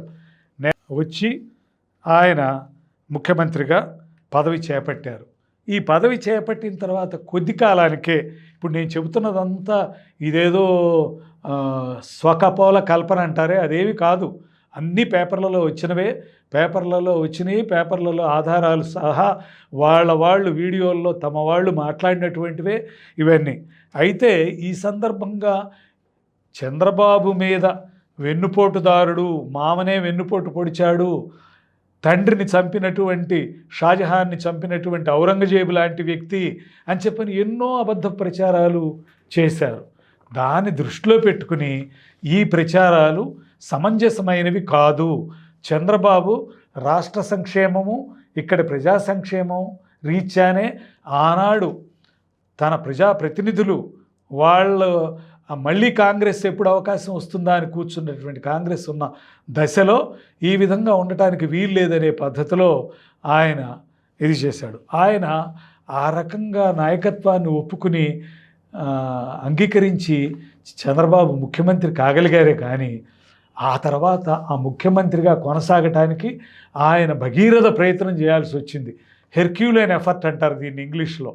Speaker 1: వచ్చి ఆయన ముఖ్యమంత్రిగా పదవి చేపట్టారు. ఈ పదవి చేపట్టిన తర్వాత కొద్ది కాలానికే, ఇప్పుడు నేను చెబుతున్నదంతా ఇదేదో స్వకపోల కల్పన అంటారే, అదేవి కాదు. అన్నీ పేపర్లలో వచ్చినవే, పేపర్లలో ఆధారాలు సహా వాళ్ళు వీడియోల్లో తమ వాళ్ళు మాట్లాడినటువంటివే ఇవన్నీ. అయితే ఈ సందర్భంగా చంద్రబాబు మీద వెన్నుపోటుదారుడు, మామనే వెన్నుపోటు పొడిచాడు, తండ్రిని చంపినటువంటి షాజహాన్ని చంపినటువంటి ఔరంగజేబు లాంటి వ్యక్తి అని చెప్పని ఎన్నో అబద్ధ ప్రచారాలు చేశారు. దాన్ని దృష్టిలో పెట్టుకుని ఈ ప్రచారాలు సమంజసమైనవి కాదు, చంద్రబాబు రాష్ట్ర సంక్షేమము ఇక్కడ ప్రజా సంక్షేమం రీత్యానే ఆనాడు తన ప్రజాప్రతినిధులు వాళ్ళు మళ్ళీ కాంగ్రెస్ ఎప్పుడు అవకాశం వస్తుందా అని కూర్చున్నటువంటి కాంగ్రెస్ ఉన్న దశలో ఈ విధంగా ఉండటానికి వీలు లేదనే పద్ధతిలో ఆయన ఇది చేశాడు. ఆయన ఆ రకంగా నాయకత్వాన్ని ఒప్పుకుని అంగీకరించి చంద్రబాబు ముఖ్యమంత్రి కాగలిగారే కానీ ఆ తర్వాత ఆ ముఖ్యమంత్రిగా కొనసాగటానికి ఆయన భగీరథ ప్రయత్నం చేయాల్సి వచ్చింది. హెర్క్యులైన్ ఎఫర్ట్ అంటారు దీన్ని ఇంగ్లీష్లో.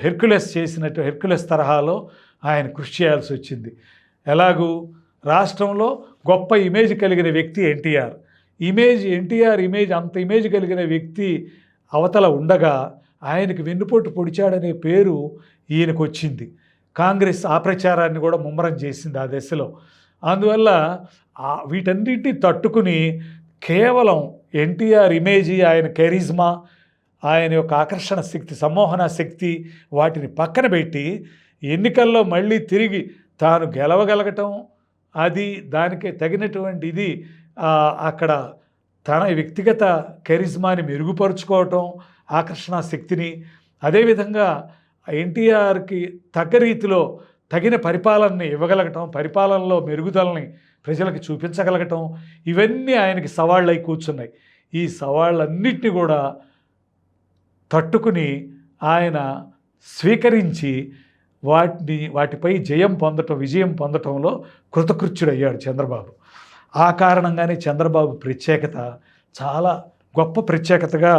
Speaker 1: హెర్క్యులెస్ తరహాలో ఆయన కృషి చేయాల్సి వచ్చింది. ఎలాగూ రాష్ట్రంలో గొప్ప ఇమేజ్ కలిగిన వ్యక్తి ఎన్టీఆర్ ఇమేజ్ అంత ఇమేజ్ కలిగిన వ్యక్తి అవతల ఉండగా ఆయనకి వెన్నుపోటు పొడిచాడనే పేరు ఈయనకు వచ్చింది. కాంగ్రెస్ ఆ ప్రచారాన్ని కూడా ముమ్మరం చేసింది ఆ దశలో. అందువల్ల వీటన్నిటిని తట్టుకుని కేవలం ఎన్టీఆర్ ఇమేజీ, ఆయన కెరిజ్మా, ఆయన యొక్క ఆకర్షణ శక్తి, సమ్మోహన శక్తి వాటిని పక్కన పెట్టి ఎన్నికల్లో మళ్ళీ తిరిగి తాను గెలవగలగటం, అది దానికి తగినటువంటి ఇది అక్కడ తన వ్యక్తిగత కెరిజ్మాని మెరుగుపరుచుకోవటం, ఆకర్షణ శక్తిని, అదేవిధంగా ఎన్టీఆర్కి తగ్గ రీతిలో తగిన పరిపాలనని ఇవ్వగలగటం, పరిపాలనలో మెరుగుదలని ప్రజలకు చూపించగలగటం, ఇవన్నీ ఆయనకి సవాళ్ళై కూర్చున్నాయి. ఈ సవాళ్ళన్నింటినీ కూడా తట్టుకుని ఆయన స్వీకరించి వాటిపై విజయం పొందటంలో కృతకృత్యుడయ్యాడు చంద్రబాబు. ఆ కారణంగానే చంద్రబాబు ప్రత్యేకత చాలా గొప్ప ప్రత్యేకతగా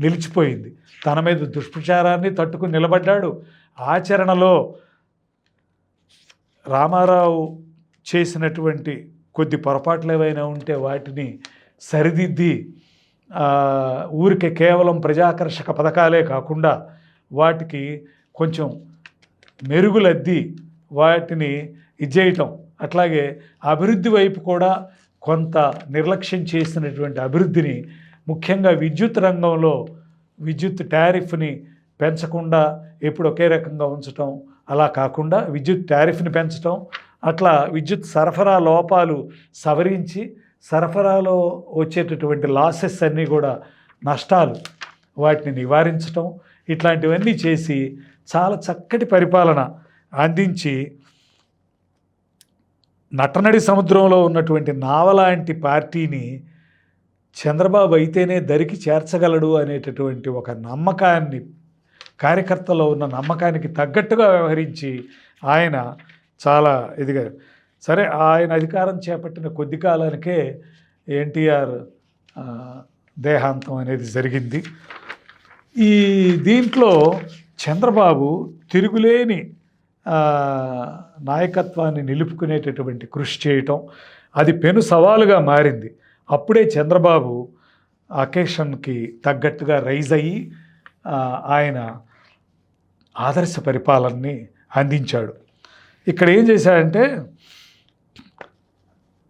Speaker 1: నిలిచిపోయింది. తన మీద దుష్ప్రచారాన్ని తట్టుకుని నిలబడ్డాడు. ఆచరణలో రామారావు చేసినటువంటి కొద్ది పొరపాట్లు ఏవైనా ఉంటే వాటిని సరిదిద్ది ఊరికే కేవలం ప్రజాకర్షక పథకాలే కాకుండా వాటికి కొంచెం మెరుగులద్ది వాటిని ఇచ్చేయటం, అట్లాగే అభివృద్ధి వైపు కూడా కొంత నిర్లక్ష్యం చేసినటువంటి అభివృద్ధిని, ముఖ్యంగా విద్యుత్ రంగంలో విద్యుత్ టారిఫ్ని పెంచకుండా ఎప్పుడు ఒకే రకంగా ఉంచటం, అలా కాకుండా విద్యుత్ టారిఫ్ని పెంచటం, అట్లా విద్యుత్ సరఫరా లోపాలు సవరించి సరఫరాలో వచ్చేటటువంటి లాసెస్ అన్నీ కూడా నష్టాలు వాటిని నివారించటం, ఇట్లాంటివన్నీ చేసి చాలా చక్కటి పరిపాలన అందించి నటనడి సముద్రంలో ఉన్నటువంటి నావలాంటి పార్టీని చంద్రబాబు అయితేనే దరికి చేర్చగలడు అనేటటువంటి ఒక నమ్మకాన్ని, కార్యకర్తలో ఉన్న నమ్మకానికి తగ్గట్టుగా వ్యవహరించి ఆయన చాలా ఇదిగా, సరే ఆయన అధికారం చేపట్టిన కొద్ది కాలానికే ఎన్టీఆర్ దేహాంతం అనేది జరిగింది. ఈ దీంట్లో చంద్రబాబు తిరుగులేని నాయకత్వాన్ని నిలుపుకునేటటువంటి కృషి చేయటం, అది పెను సవాలుగా మారింది. అప్పుడే చంద్రబాబు అకేషన్కి తగ్గట్టుగా రైజ్ అయ్యి ఆయన ఆదర్శ పరిపాలనని అందించాడు. ఇక్కడ ఏం చేశాడంటే,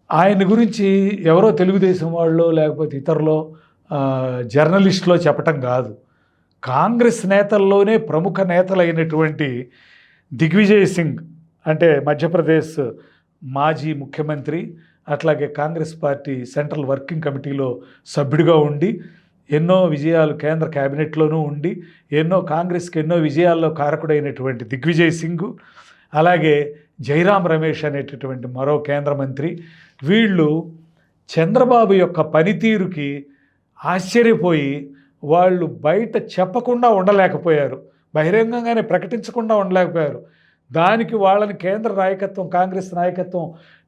Speaker 1: ఆయన గురించి ఎవరో తెలుగుదేశం వాళ్ళు లేకపోతే ఇతరులో జర్నలిస్టులో చెప్పటం కాదు, కాంగ్రెస్ నేతల్లోనే ప్రముఖ నేతలైనటువంటి దిగ్విజయ్ సింగ్, అంటే మధ్యప్రదేశ్ మాజీ ముఖ్యమంత్రి, అట్లాగే కాంగ్రెస్ పార్టీ సెంట్రల్ వర్కింగ్ కమిటీలో సభ్యుడిగా ఉండి ఎన్నో విజయాలు కేంద్ర క్యాబినెట్లోనూ ఉండి కాంగ్రెస్కి ఎన్నో విజయాల్లో కారకుడైనటువంటి దిగ్విజయ్ సింగ్, అలాగే జైరాం రమేష్ అనేటటువంటి మరో కేంద్ర మంత్రి, వీళ్ళు చంద్రబాబు యొక్క పనితీరుకి ఆశ్చర్యపోయి వాళ్ళు బయట చెప్పకుండా ఉండలేకపోయారు, బహిరంగంగానే ప్రకటించకుండా ఉండలేకపోయారు. దానికి వాళ్ళని కేంద్ర నాయకత్వం, కాంగ్రెస్ నాయకత్వం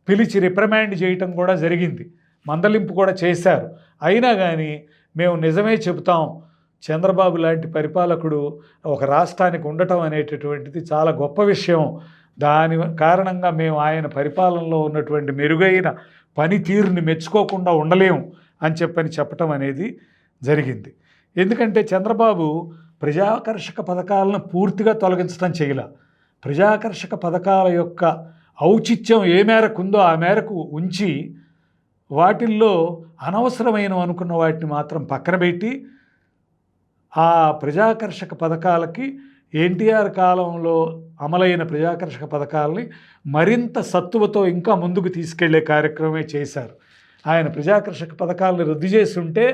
Speaker 1: పిలిచి రిప్రమాండ్ చేయటం కూడా జరిగింది, మందలింపు కూడా చేశారు. అయినా కానీ మేము నిజమే చెబుతాం, చంద్రబాబు లాంటి పరిపాలకుడు ఒక రాష్ట్రానికి ఉండటం అనేటటువంటిది చాలా గొప్ప విషయం, దాని కారణంగా మేము ఆయన పరిపాలనలో ఉన్నటువంటి మెరుగైన పనితీరుని మెచ్చుకోకుండా ఉండలేము అని చెప్పటం అనేది జరిగింది. ఎందుకంటే చంద్రబాబు ప్రజాకర్షక పథకాలను పూర్తిగా తొలగించడం చేయలే. ప్రజాకర్షక పథకాల యొక్క ఔచిత్యం ఏ మేరకు ఉందో ఆ మేరకు ఉంచి వాటిల్లో అనవసరమైన అనుకున్న వాటిని మాత్రం పక్కన పెట్టి ఆ ప్రజాకర్షక పథకాలకి ఎన్టీఆర్ కాలంలో అమలైన ప్రజాకర్షక పథకాలని మరింత సత్తువతో ఇంకా ముందుకు తీసుకెళ్లే కార్యక్రమమే చేశారు. ఆయన ప్రజాకర్షక పథకాలను రద్దు చేసి ఉంటే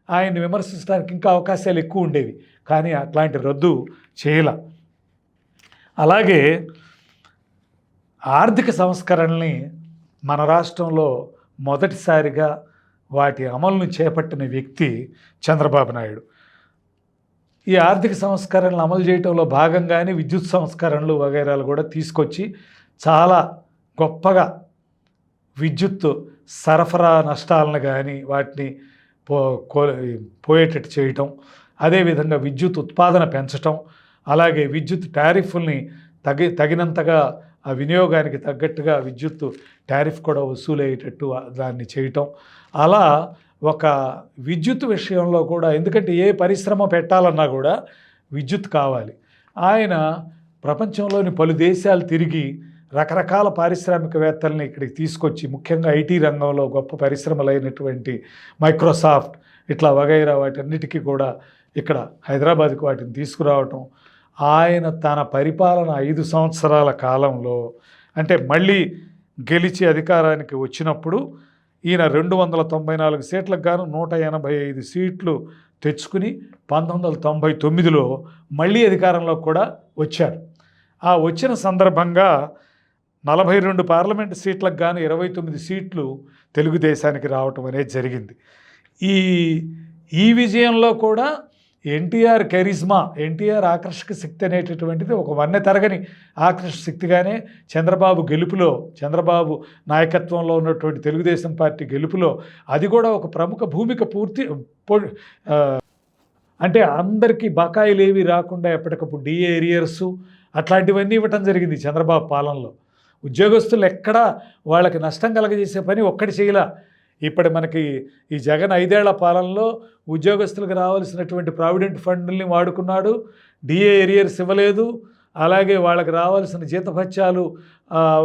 Speaker 1: ఆయన్ని విమర్శించడానికి ఇంకా అవకాశాలు ఎక్కువ ఉండేవి, కానీ అట్లాంటి రద్దు చేయల. అలాగే ఆర్థిక సంస్కరణల్ని మన రాష్ట్రంలో మొదటిసారిగా వాటి అమలును చేపట్టిన వ్యక్తి చంద్రబాబు నాయుడు. ఈ ఆర్థిక సంస్కరణలు అమలు చేయడంలో భాగంగానే విద్యుత్ సంస్కరణలు వగైరాలు కూడా తీసుకొచ్చి చాలా గొప్పగా విద్యుత్ సరఫరా నష్టాలను కానీ వాటిని పోయేటట్టు చేయటం, అదేవిధంగా విద్యుత్ ఉత్పాదన పెంచటం, అలాగే విద్యుత్ టారిఫ్ని తగినంతగా ఆ వినియోగానికి తగ్గట్టుగా విద్యుత్ టారిఫ్ కూడా వసూలయ్యేటట్టు దాన్ని చేయటం. అలా ఒక విద్యుత్ విషయంలో కూడా, ఎందుకంటే ఏ పరిశ్రమ పెట్టాలన్నా కూడా విద్యుత్ కావాలి. ఆయన ప్రపంచంలోని పలు దేశాలు తిరిగి రకరకాల పారిశ్రామికవేత్తల్ని ఇక్కడికి తీసుకొచ్చి, ముఖ్యంగా ఐటీ రంగంలో గొప్ప పరిశ్రమలైనటువంటి మైక్రోసాఫ్ట్ ఇట్లా వగైరా వాటన్నిటికీ కూడా ఇక్కడ హైదరాబాద్కి వాటిని తీసుకురావటం. ఆయన తన పరిపాలన 5 సంవత్సరాల కాలంలో, అంటే మళ్ళీ గెలిచి అధికారానికి వచ్చినప్పుడు ఈయన 294 సీట్లకు గాను 185 సీట్లు తెచ్చుకుని 1999లో మళ్ళీ అధికారంలోకి కూడా వచ్చారు. ఆ వచ్చిన సందర్భంగా 42 పార్లమెంటు సీట్లకు గాను 29 సీట్లు తెలుగుదేశానికి రావటం అనేది జరిగింది. ఈ విజయంలో కూడా ఎన్టీఆర్ కెరిజ్మా, ఎన్టీఆర్ ఆకర్షక శక్తి అనేటటువంటిది ఒక వన్నె తరగని ఆకర్షక శక్తిగానే చంద్రబాబు నాయకత్వంలో ఉన్నటువంటి తెలుగుదేశం పార్టీ గెలుపులో అది కూడా ఒక ప్రముఖ భూమిక అంటే అందరికీ బకాయిలు ఏవి రాకుండా ఎప్పటికప్పుడు డిఏ ఏరియర్సు అట్లాంటివన్నీ ఇవ్వటం జరిగింది చంద్రబాబు పాలనలో. ఉద్యోగస్తులు ఎక్కడా వాళ్ళకి నష్టం కలగజేసే పని ఒక్కటి చేయలా. ఇప్పుడు మనకి ఈ జగన్ 5 ఏళ్ల పాలనలో ఉద్యోగస్తులకు రావాల్సినటువంటి ప్రావిడెంట్ ఫండ్ని వాడుకున్నాడు, డిఏ ఏరియర్స్ ఇవ్వలేదు, అలాగే వాళ్ళకి రావాల్సిన జీతభత్యాలు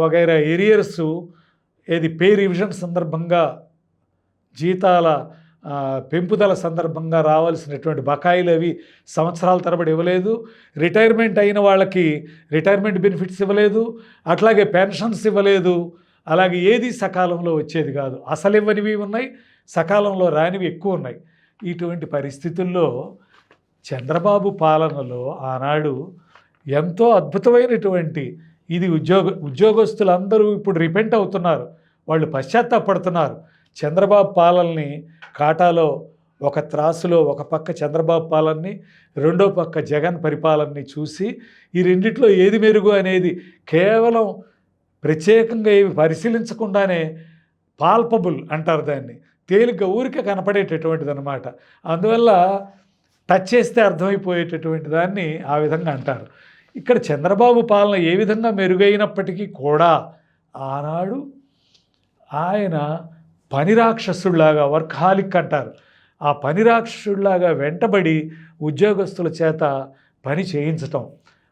Speaker 1: వగైరా ఏరియర్స్ పే రివిజన్ సందర్భంగా, జీతాల పెంపుదల సందర్భంగా రావాల్సినటువంటి బకాయిలు అవి సంవత్సరాల తరబడి ఇవ్వలేదు. రిటైర్మెంట్ అయిన వాళ్ళకి రిటైర్మెంట్ బెనిఫిట్స్ ఇవ్వలేదు, అట్లాగే పెన్షన్స్ ఇవ్వలేదు. అలాగే ఏది సకాలంలో వచ్చేది కాదు, అసలు ఇవ్వనివి ఉన్నాయి, సకాలంలో రానివి ఎక్కువ ఉన్నాయి. ఇటువంటి పరిస్థితుల్లో చంద్రబాబు పాలనలో ఆనాడు ఎంతో అద్భుతమైనటువంటి ఇది ఉద్యోగస్తులందరూ ఇప్పుడు రిపెంట్ అవుతున్నారు, వాళ్ళు పశ్చాత్తాపడుతున్నారు. చంద్రబాబు పాలనని కాటాలో ఒక త్రాసులో ఒక పక్క చంద్రబాబు పాలనని, రెండో పక్క జగన్ పరిపాలనని చూసి ఈ రెండిట్లో ఏది మెరుగు అనేది కేవలం ప్రత్యేకంగా ఏవి పరిశీలించకుండానే పాల్పబుల్ అంటారు దాన్ని, తేలిగ్గా ఊరికే కనపడేటటువంటిది అనమాట. అందువల్ల టచ్ చేస్తే అర్థమైపోయేటటువంటి దాన్ని ఆ విధంగా అంటారు. ఇక్కడ చంద్రబాబు పాలన ఏ విధంగా మెరుగైనప్పటికీ కూడా ఆనాడు ఆయన పని రాక్షసుడిలాగా, వర్క్హాలిక్ అంటారు, ఆ పని రాక్షసుడిలాగా వెంటబడి ఉద్యోగస్తుల చేత పని చేయించటం.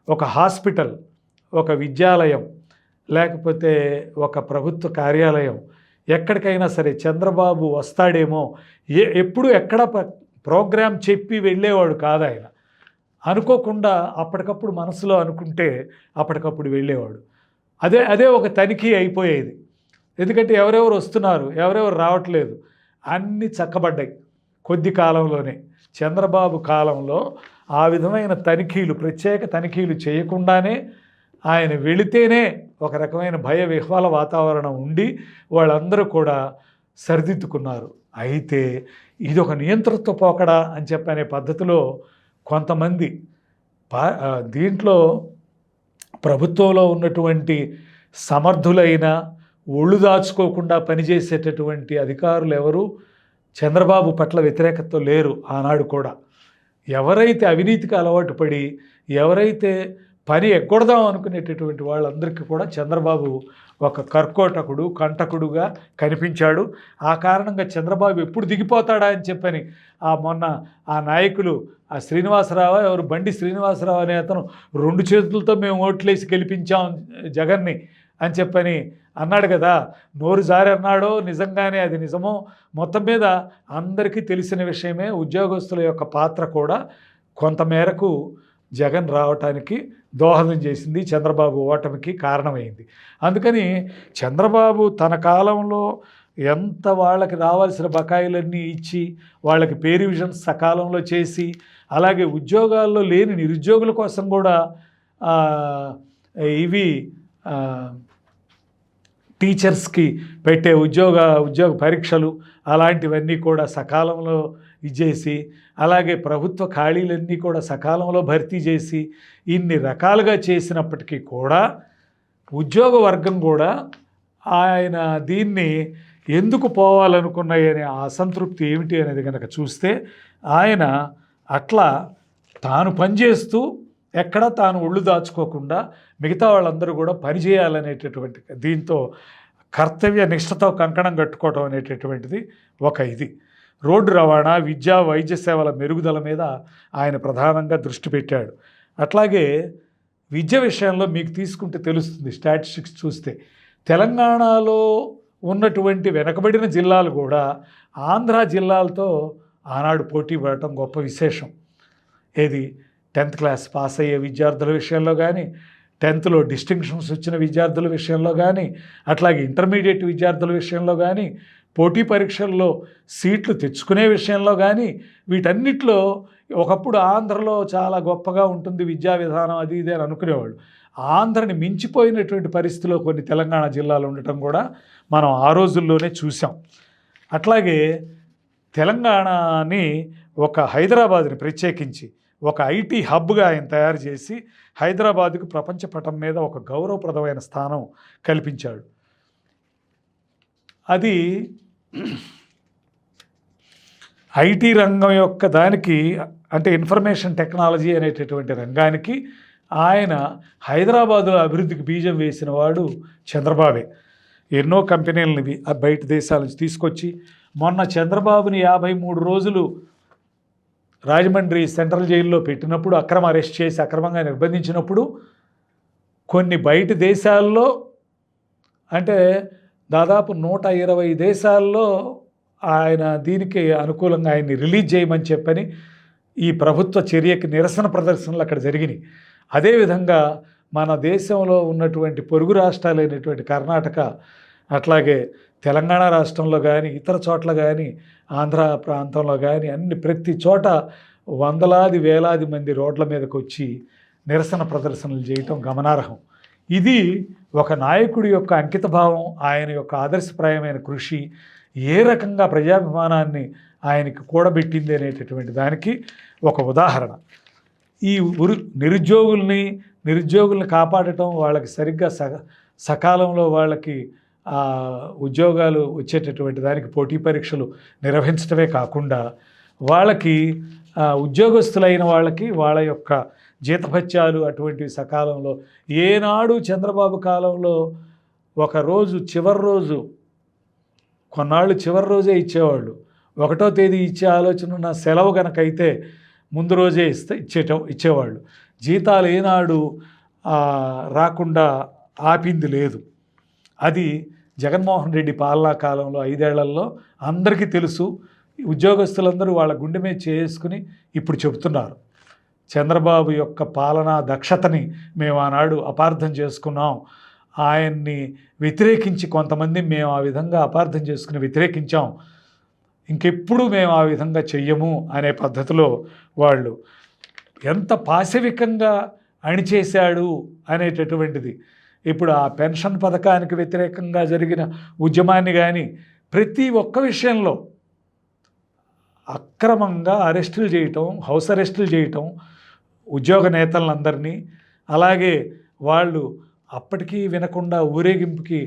Speaker 1: ఒక హాస్పిటల్, ఒక విద్యాలయం, లేకపోతే ఒక ప్రభుత్వ కార్యాలయం, ఎక్కడికైనా సరే చంద్రబాబు వస్తాడేమో, ఎప్పుడు ఎక్కడ ప్రోగ్రాం చెప్పి వెళ్ళేవాడు కాదు ఆయన. అనుకోకుండా అప్పటికప్పుడు మనసులో అనుకుంటే అప్పటికప్పుడు వెళ్ళేవాడు. అదే ఒక తనిఖీ అయిపోయేది. ఎందుకంటే ఎవరెవరు వస్తున్నారు, ఎవరెవరు రావట్లేదు, అన్నీ చక్కబడ్డాయి కొద్ది కాలంలోనే. చంద్రబాబు కాలంలో ఆ విధమైన తనిఖీలు, ప్రత్యేక తనిఖీలు చేయకుండానే ఆయన వెళితేనే ఒక రకమైన భయ విహ్వల వాతావరణం ఉండి వాళ్ళందరూ కూడా సరిదిద్దుకున్నారు. అయితే ఇది ఒక నియంతృత్వ పోకడా అని చెప్పనే పద్ధతిలో కొంతమంది దీంట్లో ప్రభుత్వంలో ఉన్నటువంటి సమర్థులైన ఒళ్ళు దాచుకోకుండా పనిచేసేటటువంటి అధికారులు ఎవరు చంద్రబాబు పట్ల వ్యతిరేకతతో లేరు. ఆనాడు కూడా ఎవరైతే అవినీతికి అలవాటు పడి ఎవరైతే పని ఎగ్గొడదాం అనుకునేటటువంటి వాళ్ళందరికీ కూడా చంద్రబాబు ఒక కర్కోటకుడు కంటకుడుగా కనిపించాడు. ఆ కారణంగా చంద్రబాబు ఎప్పుడు దిగిపోతాడా అని చెప్పని మొన్న ఆ నాయకులు ఆ శ్రీనివాసరావు ఎవరు బండి శ్రీనివాసరావు అనే అతను 2 చేతులతో మేము ఓట్లేసి గెలిపించాం జగన్ని అని చెప్పని అన్నాడు కదా. నోరు జారి అన్నాడో నిజంగానే అది నిజమో మొత్తం మీద అందరికీ తెలిసిన విషయమే. ఉద్యోగస్తుల యొక్క పాత్ర కూడా కొంతమేరకు జగన్ రావటానికి దోహదం చేసింది, చంద్రబాబు ఓటమికి కారణమైంది. అందుకని చంద్రబాబు తన కాలంలో ఎంత వాళ్ళకి రావాల్సిన బకాయిలన్నీ ఇచ్చి వాళ్ళకి పే రివిజన్స్ సకాలంలో చేసి అలాగే ఉద్యోగాల్లో లేని నిరుద్యోగుల కోసం కూడా ఇవి టీచర్స్కి పెట్టే ఉద్యోగ పరీక్షలు అలాంటివన్నీ కూడా సకాలంలో ఇచ్చేసి అలాగే ప్రభుత్వ ఖాళీలన్నీ కూడా సకాలంలో భర్తీ చేసి ఇన్ని రకాలుగా చేసినప్పటికీ కూడా ఉద్యోగ వర్గం కూడా ఆయన దీన్ని ఎందుకు పోవాలనుకున్నాయనే అసంతృప్తి ఏమిటి అనేది కనుక చూస్తే ఆయన అట్లా తాను పనిచేస్తూ ఎక్కడ తాను ఒళ్ళు దాచుకోకుండా మిగతా వాళ్ళందరూ కూడా పనిచేయాలనేటటువంటి దీంతో కర్తవ్య నిష్ఠతో కంకణం కట్టుకోవటం అనేటటువంటిది ఒక ఇది. రోడ్డు రవాణా, విద్యా, వైద్య సేవల మెరుగుదల మీద ఆయన ప్రధానంగా దృష్టి పెట్టాడు. అట్లాగే విద్య విషయంలో మీకు తీసుకుంటే తెలుస్తుంది, స్టాటిస్టిక్స్ చూస్తే తెలంగాణలో ఉన్నటువంటి వెనకబడిన జిల్లాలు కూడా ఆంధ్ర జిల్లాలతో ఆనాడు పోటీ పడటం గొప్ప విశేషం. ఏది 10th క్లాస్ పాస్ అయ్యే విద్యార్థుల విషయంలో కానీ 10thలో డిస్టింక్షన్స్ వచ్చిన విద్యార్థుల విషయంలో కానీ అట్లాగే ఇంటర్మీడియట్ విద్యార్థుల విషయంలో కానీ పోటీ పరీక్షల్లో సీట్లు తెచ్చుకునే విషయంలో కానీ వీటన్నిటిలో ఒకప్పుడు ఆంధ్రలో చాలా గొప్పగా ఉంటుంది విద్యా విధానం అది ఇది అని అనుకునేవాళ్ళు. ఆంధ్రని మించిపోయినటువంటి పరిస్థితిలో కొన్ని తెలంగాణ జిల్లాలు ఉండటం కూడా మనం ఆ రోజుల్లోనే చూసాం. అట్లాగే తెలంగాణని ఒక హైదరాబాద్ని ప్రత్యేకించి ఒక ఐటీ హబ్గా ఆయన తయారు చేసి హైదరాబాద్కు ప్రపంచ పటం మీద ఒక గౌరవప్రదమైన స్థానం కల్పించాడు. అది ఐటీ రంగం యొక్క దానికి అంటే ఇన్ఫర్మేషన్ టెక్నాలజీ అనేటటువంటి రంగానికి ఆయన హైదరాబాదులో అభివృద్ధికి బీజం వేసిన వాడు చంద్రబాబే. ఎన్నో కంపెనీలని బయట దేశాల నుంచి తీసుకొచ్చి మొన్న చంద్రబాబుని 53 రోజులు రాజమండ్రి సెంట్రల్ జైల్లో పెట్టినప్పుడు అక్రమ అరెస్ట్ చేసి అక్రమంగా నిర్బంధించినప్పుడు కొన్ని బయట దేశాల్లో అంటే దాదాపు 120 దేశాల్లో ఆయన దీనికి అనుకూలంగా ఆయన్ని రిలీజ్ చేయమని చెప్పని ఈ ప్రభుత్వ చర్యకి నిరసన ప్రదర్శనలు అక్కడ జరిగినాయి. అదేవిధంగా మన దేశంలో ఉన్నటువంటి పొరుగు రాష్ట్రాలైనటువంటి కర్ణాటక అట్లాగే తెలంగాణ రాష్ట్రంలో కానీ ఇతర చోట్ల కానీ ఆంధ్ర ప్రాంతంలో కానీ ప్రతి చోట వందలాది వేలాది మంది రోడ్ల మీదకి వచ్చి నిరసన ప్రదర్శనలు చేయటం గమనార్హం. ఇది ఒక నాయకుడి యొక్క అంకితభావం, ఆయన యొక్క ఆదర్శప్రాయమైన కృషి ఏ రకంగా ప్రజాభిమానాన్ని ఆయనకి కూడబెట్టింది అనేటటువంటి దానికి ఒక ఉదాహరణ. ఈ నిరుద్యోగుల్ని కాపాడటం, వాళ్ళకి సరిగ్గా సకాలంలో వాళ్ళకి ఉద్యోగాలు వచ్చేటటువంటి దానికి పోటీ పరీక్షలు నిర్వహించడమే కాకుండా వాళ్ళకి ఉద్యోగస్తులైన వాళ్ళకి వాళ్ళ యొక్క జీతభత్యాలు అటువంటివి సకాలంలో ఏనాడు చంద్రబాబు కాలంలో ఒకరోజు చివరి రోజు కొన్నాళ్ళు చివరి రోజే ఇచ్చేవాళ్ళు. 1వ తేదీ ఇచ్చే ఆలోచన ఉన్న సెలవు కనుకైతే ముందు రోజే ఇచ్చేవాళ్ళు. జీతాలు ఏనాడు రాకుండా ఆపింది లేదు. అది జగన్మోహన్ రెడ్డి పాలనా కాలంలో 5 ఏళ్లలో అందరికీ తెలుసు. ఉద్యోగస్తులందరూ వాళ్ళ గుండె మీద చేసుకుని ఇప్పుడు చెబుతున్నారు చంద్రబాబు యొక్క పాలనా దక్షతని మేము ఆనాడు అపార్థం చేసుకున్నాం, ఆయన్ని వ్యతిరేకించి కొంతమంది మేము ఆ విధంగా అపార్థం చేసుకుని వ్యతిరేకించాం, ఇంకెప్పుడు మేము ఆ విధంగా చెయ్యము అనే పద్ధతిలో వాళ్ళు ఎంత పాశవికంగా అణిచేశాడు అనేటటువంటిది ఇప్పుడు ఆ పెన్షన్ పథకానికి వ్యతిరేకంగా జరిగిన ఉద్యమాన్ని కానీ ప్రతి ఒక్క విషయంలో అక్రమంగా అరెస్టులు చేయటం, హౌస్ అరెస్టులు చేయటం, ఉద్యోగ నేతలందరినీ, అలాగే వాళ్ళు అప్పటికీ వినకుండా ఊరేగింపుకి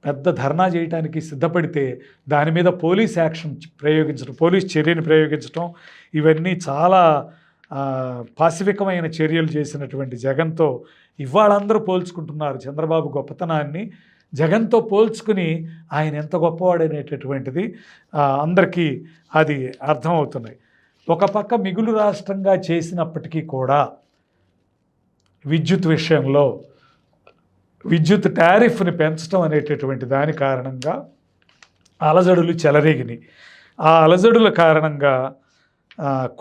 Speaker 1: పెద్ద ధర్నా చేయడానికి సిద్ధపడితే దాని మీద పోలీస్ యాక్షన్ ప్రయోగించడం, పోలీస్ చర్యని ప్రయోగించడం, ఇవన్నీ చాలా పాశవికమైన చర్యలు చేసినటువంటి జగన్తో ఇవాళ అందరూ పోల్చుకుంటున్నారు చంద్రబాబు గొప్పతనాన్ని. జగన్తో పోల్చుకుని ఆయన ఎంత గొప్పవాడనేటటువంటిది అందరికీ అది అర్థమవుతున్నాయి. ఒక పక్క మిగులు రాష్ట్రంగా చేసినప్పటికీ కూడా విద్యుత్ విషయంలో విద్యుత్ టారిఫ్ని పెంచడం అనేటటువంటి దాని కారణంగా అలజడులు చెలరేగినాయి. ఆ అలజడుల కారణంగా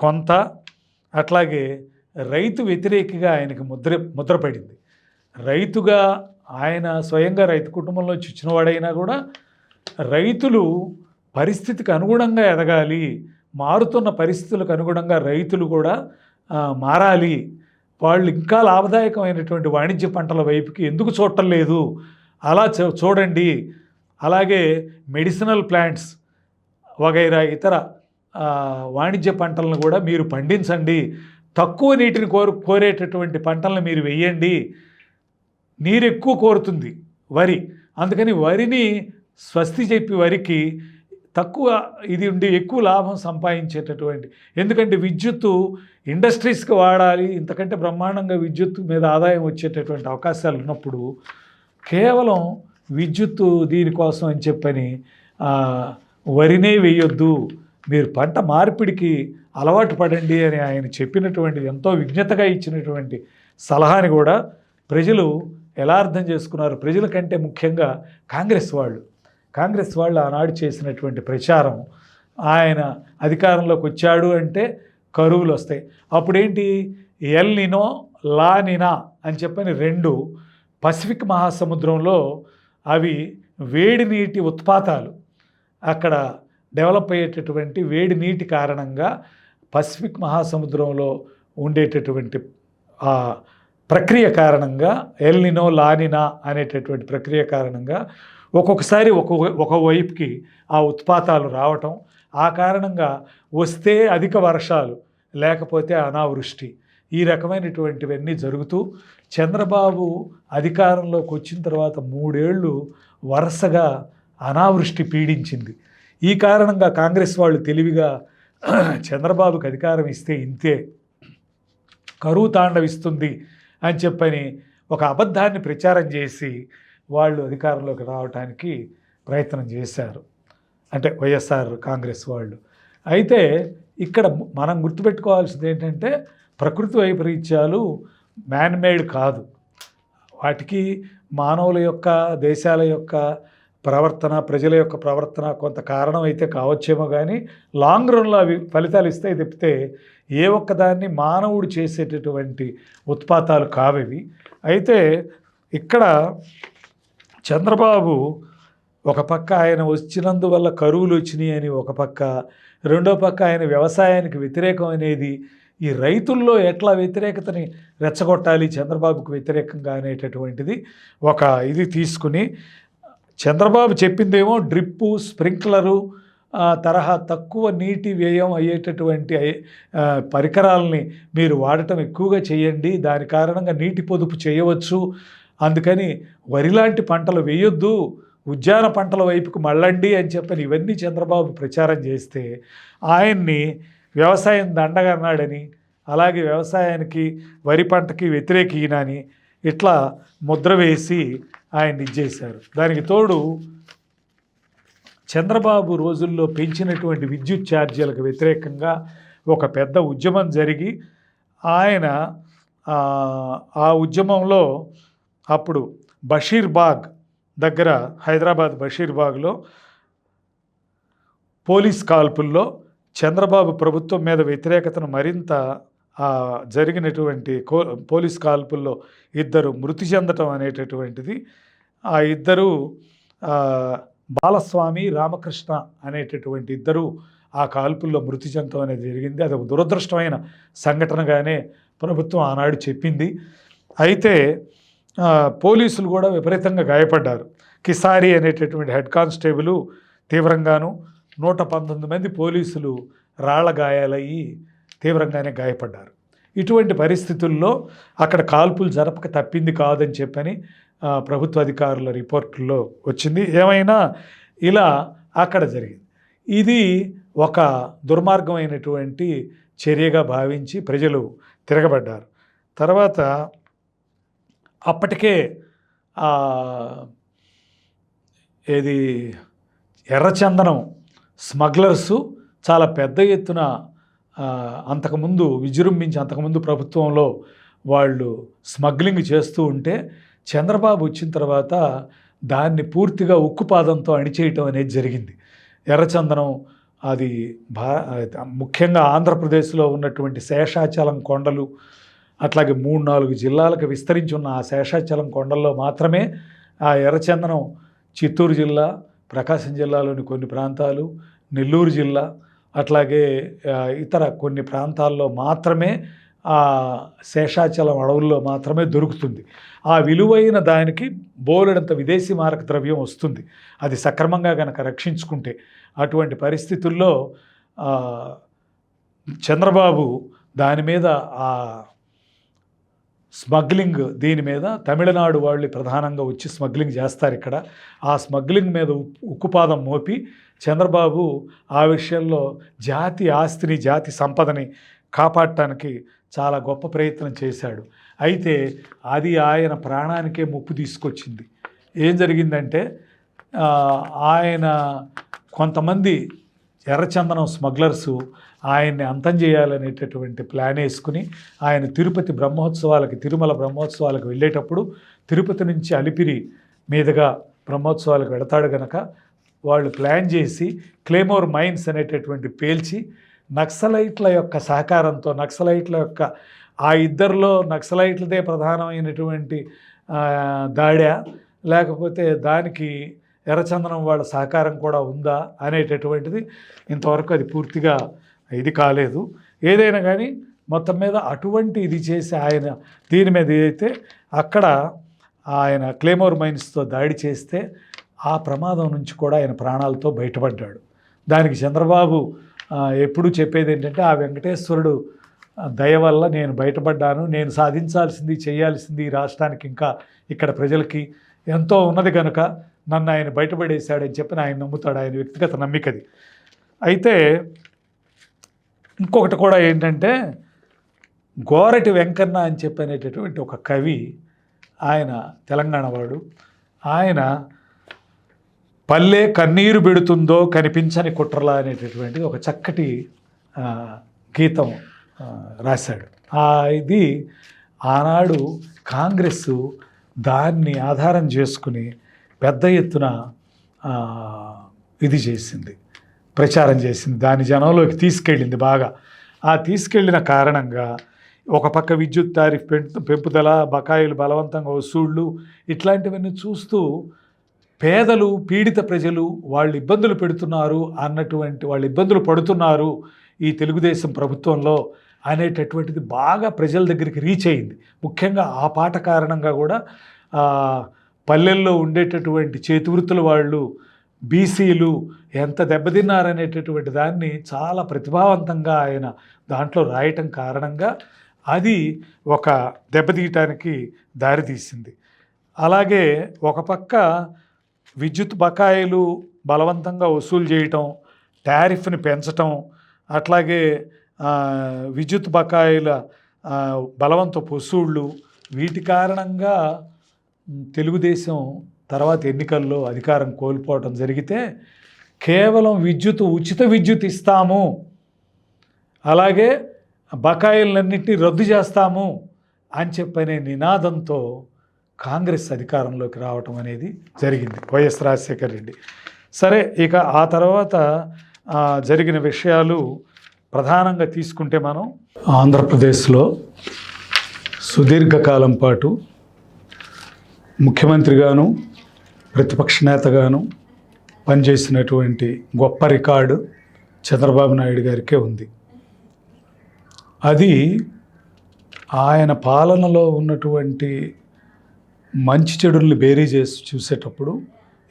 Speaker 1: కొంత, అట్లాగే రైతు వ్యతిరేకిగా ఆయనకి ముద్రపడింది. రైతుగా ఆయన స్వయంగా రైతు కుటుంబంలో వచ్చినవాడైనా కూడా రైతులు పరిస్థితికి అనుగుణంగా ఎదగాలి, మారుతున్న పరిస్థితులకు అనుగుణంగా రైతులు కూడా మారాలి, వాళ్ళు ఇంకా లాభదాయకమైనటువంటి వాణిజ్య పంటల వైపుకి ఎందుకు చూడటం లేదు, అలా చూడండి, అలాగే మెడిసినల్ ప్లాంట్స్ వగైరా ఇతర వాణిజ్య పంటలను కూడా మీరు పండించండి, తక్కువ నీటిని కోరేటటువంటి పంటలను మీరు వేయండి, నీరు ఎక్కువ కోరుతుంది వరి, అందుకని వరిని స్వస్తి చెప్పి వరికి తక్కువ ఇది ఉండి ఎక్కువ లాభం సంపాదించేటటువంటి, ఎందుకంటే విద్యుత్తు ఇండస్ట్రీస్కి వాడాలి, ఇంతకంటే బ్రహ్మాండంగా విద్యుత్తు మీద ఆదాయం వచ్చేటటువంటి అవకాశాలు ఉన్నప్పుడు కేవలం విద్యుత్తు దీనికోసం అని చెప్పని వరినే వేయొద్దు, మీరు పంట మార్పిడికి అలవాటు పడండి అని ఆయన చెప్పినటువంటిది ఎంతో విజ్ఞతగా ఇచ్చినటువంటి సలహాని కూడా ప్రజలు ఎలా అర్థం చేసుకున్నారు? ప్రజల కంటే ముఖ్యంగా కాంగ్రెస్ వాళ్ళు ఆనాడు చేసినటువంటి ప్రచారం, ఆయన అధికారంలోకి వచ్చాడు అంటే కరువులు వస్తాయి. అప్పుడేంటి, ఎల్ నినో లా నినా అని చెప్పని 2 పసిఫిక్ మహాసముద్రంలో అవి వేడి నీటి ఉత్పాతాలు, అక్కడ డెవలప్ అయ్యేటటువంటి వేడి నీటి కారణంగా పసిఫిక్ మహాసముద్రంలో ఉండేటటువంటి ప్రక్రియ కారణంగా ఎల్ నినో లా నినా అనేటటువంటి ప్రక్రియ కారణంగా ఒక్కొక్కసారి ఒక వైపుకి ఆ ఉత్పాతాలు రావటం, ఆ కారణంగా వస్తే అధిక వర్షాలు, లేకపోతే అనావృష్టి, ఈ రకమైనటువంటివన్నీ జరుగుతూ చంద్రబాబు అధికారంలోకి వచ్చిన తర్వాత 3 ఏళ్ళు వరుసగా అనావృష్టి పీడించింది. ఈ కారణంగా కాంగ్రెస్ వాళ్ళు తెలివిగా చంద్రబాబుకి అధికారం ఇస్తే ఇంతే కరువు తాండవిస్తుంది అని చెప్పని ఒక అబద్ధాన్ని ప్రచారం చేసి వాళ్ళు అధికారంలోకి రావడానికి ప్రయత్నం చేశారు, అంటే వైఎస్ఆర్ కాంగ్రెస్ వాళ్ళు. అయితే ఇక్కడ మనం గుర్తుపెట్టుకోవాల్సింది ఏంటంటే ప్రకృతి వైపరీత్యాలు మ్యాన్మేడ్ కాదు, వాటికి మానవుల యొక్క, దేశాల యొక్క ప్రవర్తన, ప్రజల యొక్క ప్రవర్తన కొంత కారణం అయితే కావచ్చేమో, కానీ లాంగ్ రన్లో అవి ఫలితాలు ఇస్తాయి తప్పితే ఏ ఒక్కదాన్ని మానవుడు చేసేటటువంటి ఉత్పాతాలు కావవి. అయితే ఇక్కడ చంద్రబాబు ఒక పక్క ఆయన వచ్చినందువల్ల కరువులు వచ్చినాయి అని ఒక పక్క, రెండో పక్క ఆయన వ్యవసాయానికి వ్యతిరేకం అనేది, ఈ రైతుల్లో ఎట్లా వ్యతిరేకతని రెచ్చగొట్టాలి చంద్రబాబుకు వ్యతిరేకంగా అనేటటువంటిది ఒక ఇది తీసుకుని, చంద్రబాబు చెప్పిందేమో డ్రిప్పు, స్ప్రింక్లరు తరహా తక్కువ నీటి వ్యయం అయ్యేటటువంటి పరికరాలని మీరు వాడటం ఎక్కువగా చేయండి, దాని కారణంగా నీటి పొదుపు చేయవచ్చు, అందుకని వరి లాంటి పంటలు వేయొద్దు, ఉద్యాన పంటల వైపుకు మళ్ళండి అని చెప్పని ఇవన్నీ చంద్రబాబు ప్రచారం చేస్తే ఆయన్ని వ్యవసాయం దండగన్నాడని, అలాగే వ్యవసాయానికి వరి పంటకి వ్యతిరేకినని ఇట్లా ముద్ర వేసి ఆయన్ని ఇచ్చేశారు. దానికి తోడు చంద్రబాబు రోజుల్లో పెంచినటువంటి విద్యుత్ ఛార్జీలకు వ్యతిరేకంగా ఒక పెద్ద ఉద్యమం జరిగి ఆయన ఆ ఉద్యమంలో అప్పుడు బషీర్బాగ్ దగ్గర, హైదరాబాద్ బషీర్బాగ్లో పోలీస్ కాల్పుల్లో చంద్రబాబు ప్రభుత్వం మీద వ్యతిరేకతను మరింత జరిగినటువంటి పోలీస్ కాల్పుల్లో 2 మృతి చెందటం అనేటటువంటిది, ఆ 2 బాలస్వామి, రామకృష్ణ అనేటటువంటి 2 ఆ కాల్పుల్లో మృతి చెందటం అనేది జరిగింది. అది ఒక దురదృష్టమైన సంఘటనగానే ప్రభుత్వం ఆనాడు చెప్పింది. అయితే పోలీసులు కూడా విపరీతంగా గాయపడ్డారు. కిసారి అనేటటువంటి హెడ్ కానిస్టేబుల్ తీవ్రంగాను, 119 మంది పోలీసులు రాళ్ల గాయాలయ్యి తీవ్రంగానే గాయపడ్డారు. ఇటువంటి పరిస్థితుల్లో అక్కడ కాల్పులు జరపక తప్పింది కాదని చెప్పని ప్రభుత్వ అధికారుల రిపోర్టుల్లో వచ్చింది. ఏమైనా ఇలా అక్కడ జరిగింది. ఇది ఒక దుర్మార్గమైనటువంటి చర్యగా భావించి ప్రజలు తిరగబడ్డారు. తర్వాత అప్పటికే ఏది ఎర్రచందనం స్మగ్లర్సు చాలా పెద్ద ఎత్తున అంతకుముందు విజృంభించి అంతకుముందు ప్రభుత్వంలో వాళ్ళు స్మగ్లింగ్ చేస్తూ ఉంటే చంద్రబాబు వచ్చిన తర్వాత దాన్ని పూర్తిగా ఉక్కుపాదంతో అణిచేయటం అనేది జరిగింది. ఎర్రచందనం అది ముఖ్యంగా ఆంధ్రప్రదేశ్లో ఉన్నటువంటి శేషాచలం కొండలు, అట్లాగే 3-4 జిల్లాలకు విస్తరించి ఉన్న ఆ శేషాచలం కొండల్లో మాత్రమే ఆ ఎర్రచందనం చిత్తూరు జిల్లా, ప్రకాశం జిల్లాలోని కొన్ని ప్రాంతాలు, నెల్లూరు జిల్లా, అట్లాగే ఇతర కొన్ని ప్రాంతాల్లో మాత్రమే ఆ శేషాచలం అడవుల్లో మాత్రమే దొరుకుతుంది. ఆ విలువైన దానికి బోలెడంత విదేశీ మారక ద్రవ్యం వస్తుంది, అది సక్రమంగా కనుక రక్షించుకుంటే. అటువంటి పరిస్థితుల్లో చంద్రబాబు దాని మీద ఆ స్మగ్లింగ్ దీని మీద తమిళనాడు వాళ్ళు ప్రధానంగా వచ్చి స్మగ్లింగ్ చేస్తారు ఇక్కడ. ఆ స్మగ్లింగ్ మీద ఉక్కుపాదం మోపి చంద్రబాబు ఆ విషయంలో జాతి ఆస్తిని, జాతి సంపదని కాపాడటానికి చాలా గొప్ప ప్రయత్నం చేశాడు. అయితే అది ఆయన ప్రాణానికే ముప్పు తీసుకొచ్చింది. ఏం జరిగిందంటే ఆయన కొంతమంది ఎర్రచందనం స్మగ్లర్సు ఆయన్ని అంతం చేయాలనేటటువంటి ప్లాన్ వేసుకుని ఆయన తిరుపతి బ్రహ్మోత్సవాలకి, తిరుమల బ్రహ్మోత్సవాలకు వెళ్ళేటప్పుడు తిరుపతి నుంచి అలిపిరి మీదుగా బ్రహ్మోత్సవాలకు వెళతాడు కనుక వాళ్ళు ప్లాన్ చేసి క్లేమోర్ మైన్స్ అనేటటువంటి పేల్చి నక్సలైట్ల యొక్క సహకారంతో, నక్సలైట్ల యొక్క ఆ ఇద్దరిలో నక్సలైట్లదే ప్రధానమైనటువంటి దాడా లేకపోతే దానికి ఎర్రచందనం వాళ్ళ సహకారం కూడా ఉందా అనేటటువంటిది ఇంతవరకు అది పూర్తిగా ఇది కాలేదు. ఏదైనా కానీ మొత్తం మీద అటువంటి ఇది చేసి ఆయన దీని మీద ఏదైతే అక్కడ ఆయన క్లేమోర్ మైన్స్తో దాడి చేస్తే ఆ ప్రమాదం నుంచి కూడా ఆయన ప్రాణాలతో బయటపడ్డాడు. దానికి చంద్రబాబు ఎప్పుడు చెప్పేది ఏంటంటే ఆ వెంకటేశ్వరుడు దయ వల్ల నేను బయటపడ్డాను, నేను సాధించాల్సింది, చేయాల్సింది ఈ రాష్ట్రానికి ఇంకా ఇక్కడ ప్రజలకి ఎంతో ఉన్నది కనుక నన్ను ఆయన బయటపడేశాడని చెప్పి ఆయన నమ్ముతాడు, ఆయన వ్యక్తిగత నమ్మికది. అయితే ఇంకొకటి కూడా ఏంటంటే గోరటి వెంకన్న అని చెప్పనేటటువంటి ఒక కవి, ఆయన తెలంగాణ వాడు, ఆయన పల్లె కన్నీరు పెడుతుందో కనిపించని కుట్రలా అనేటటువంటి ఒక చక్కటి గీతం రాశాడు. ఇది ఆనాడు కాంగ్రెస్ దాన్ని ఆధారం చేసుకుని పెద్ద ఎత్తున ఇది చేసింది, ప్రచారం చేసింది, దాని జనంలోకి తీసుకెళ్ళింది బాగా. ఆ తీసుకెళ్ళిన కారణంగా ఒక పక్క విద్యుత్ టారిఫ్ పెంపుదల, బకాయిలు బలవంతంగా వసూళ్ళు, ఇట్లాంటివన్నీ చూస్తూ పేదలు, పీడిత ప్రజలు వాళ్ళు ఇబ్బందులు పెడుతున్నారు అన్నటువంటి, వాళ్ళు ఇబ్బందులు పడుతున్నారు ఈ తెలుగుదేశం ప్రభుత్వంలో అనేటటువంటిది బాగా ప్రజల దగ్గరికి రీచ్ అయింది. ముఖ్యంగా ఆ పాట కారణంగా కూడా పల్లెల్లో ఉండేటటువంటి చేతివృత్తుల వాళ్ళు, బీసీలు ఎంత దెబ్బతిన్నారనేటటువంటి దాన్ని చాలా ప్రతిభావంతంగా ఆయన దాంట్లో రాయటం కారణంగా అది ఒక దెబ్బతీయటానికి దారితీసింది. అలాగే ఒక పక్క విద్యుత్ బకాయిలు బలవంతంగా వసూలు చేయటం, టారిఫ్ని పెంచటం, అట్లాగే విద్యుత్ బకాయిల బలవంతపు వసూళ్ళు, వీటి కారణంగా తెలుగుదేశం తర్వాత ఎన్నికల్లో అధికారం కోల్పోవటం జరిగితే కేవలం ఉచిత విద్యుత్ ఇస్తాము, అలాగే బకాయిలన్నింటినీ రద్దు చేస్తాము అని చెప్పనే నినాదంతో కాంగ్రెస్ అధికారంలోకి రావటం అనేది జరిగింది, వైఎస్ రాజశేఖర రెడ్డి. సరే, ఇక ఆ తర్వాత జరిగిన విషయాలు ప్రధానంగా తీసుకుంటే మనం ఆంధ్రప్రదేశ్లో సుదీర్ఘకాలం పాటు ముఖ్యమంత్రిగాను ప్రతిపక్ష నేతగాను పనిచేసినటువంటి గొప్ప రికార్డు చంద్రబాబు నాయుడు గారికే ఉంది. అది ఆయన పాలనలో ఉన్నటువంటి మంచి చెడుల్ని బేరీ చేసి చూసేటప్పుడు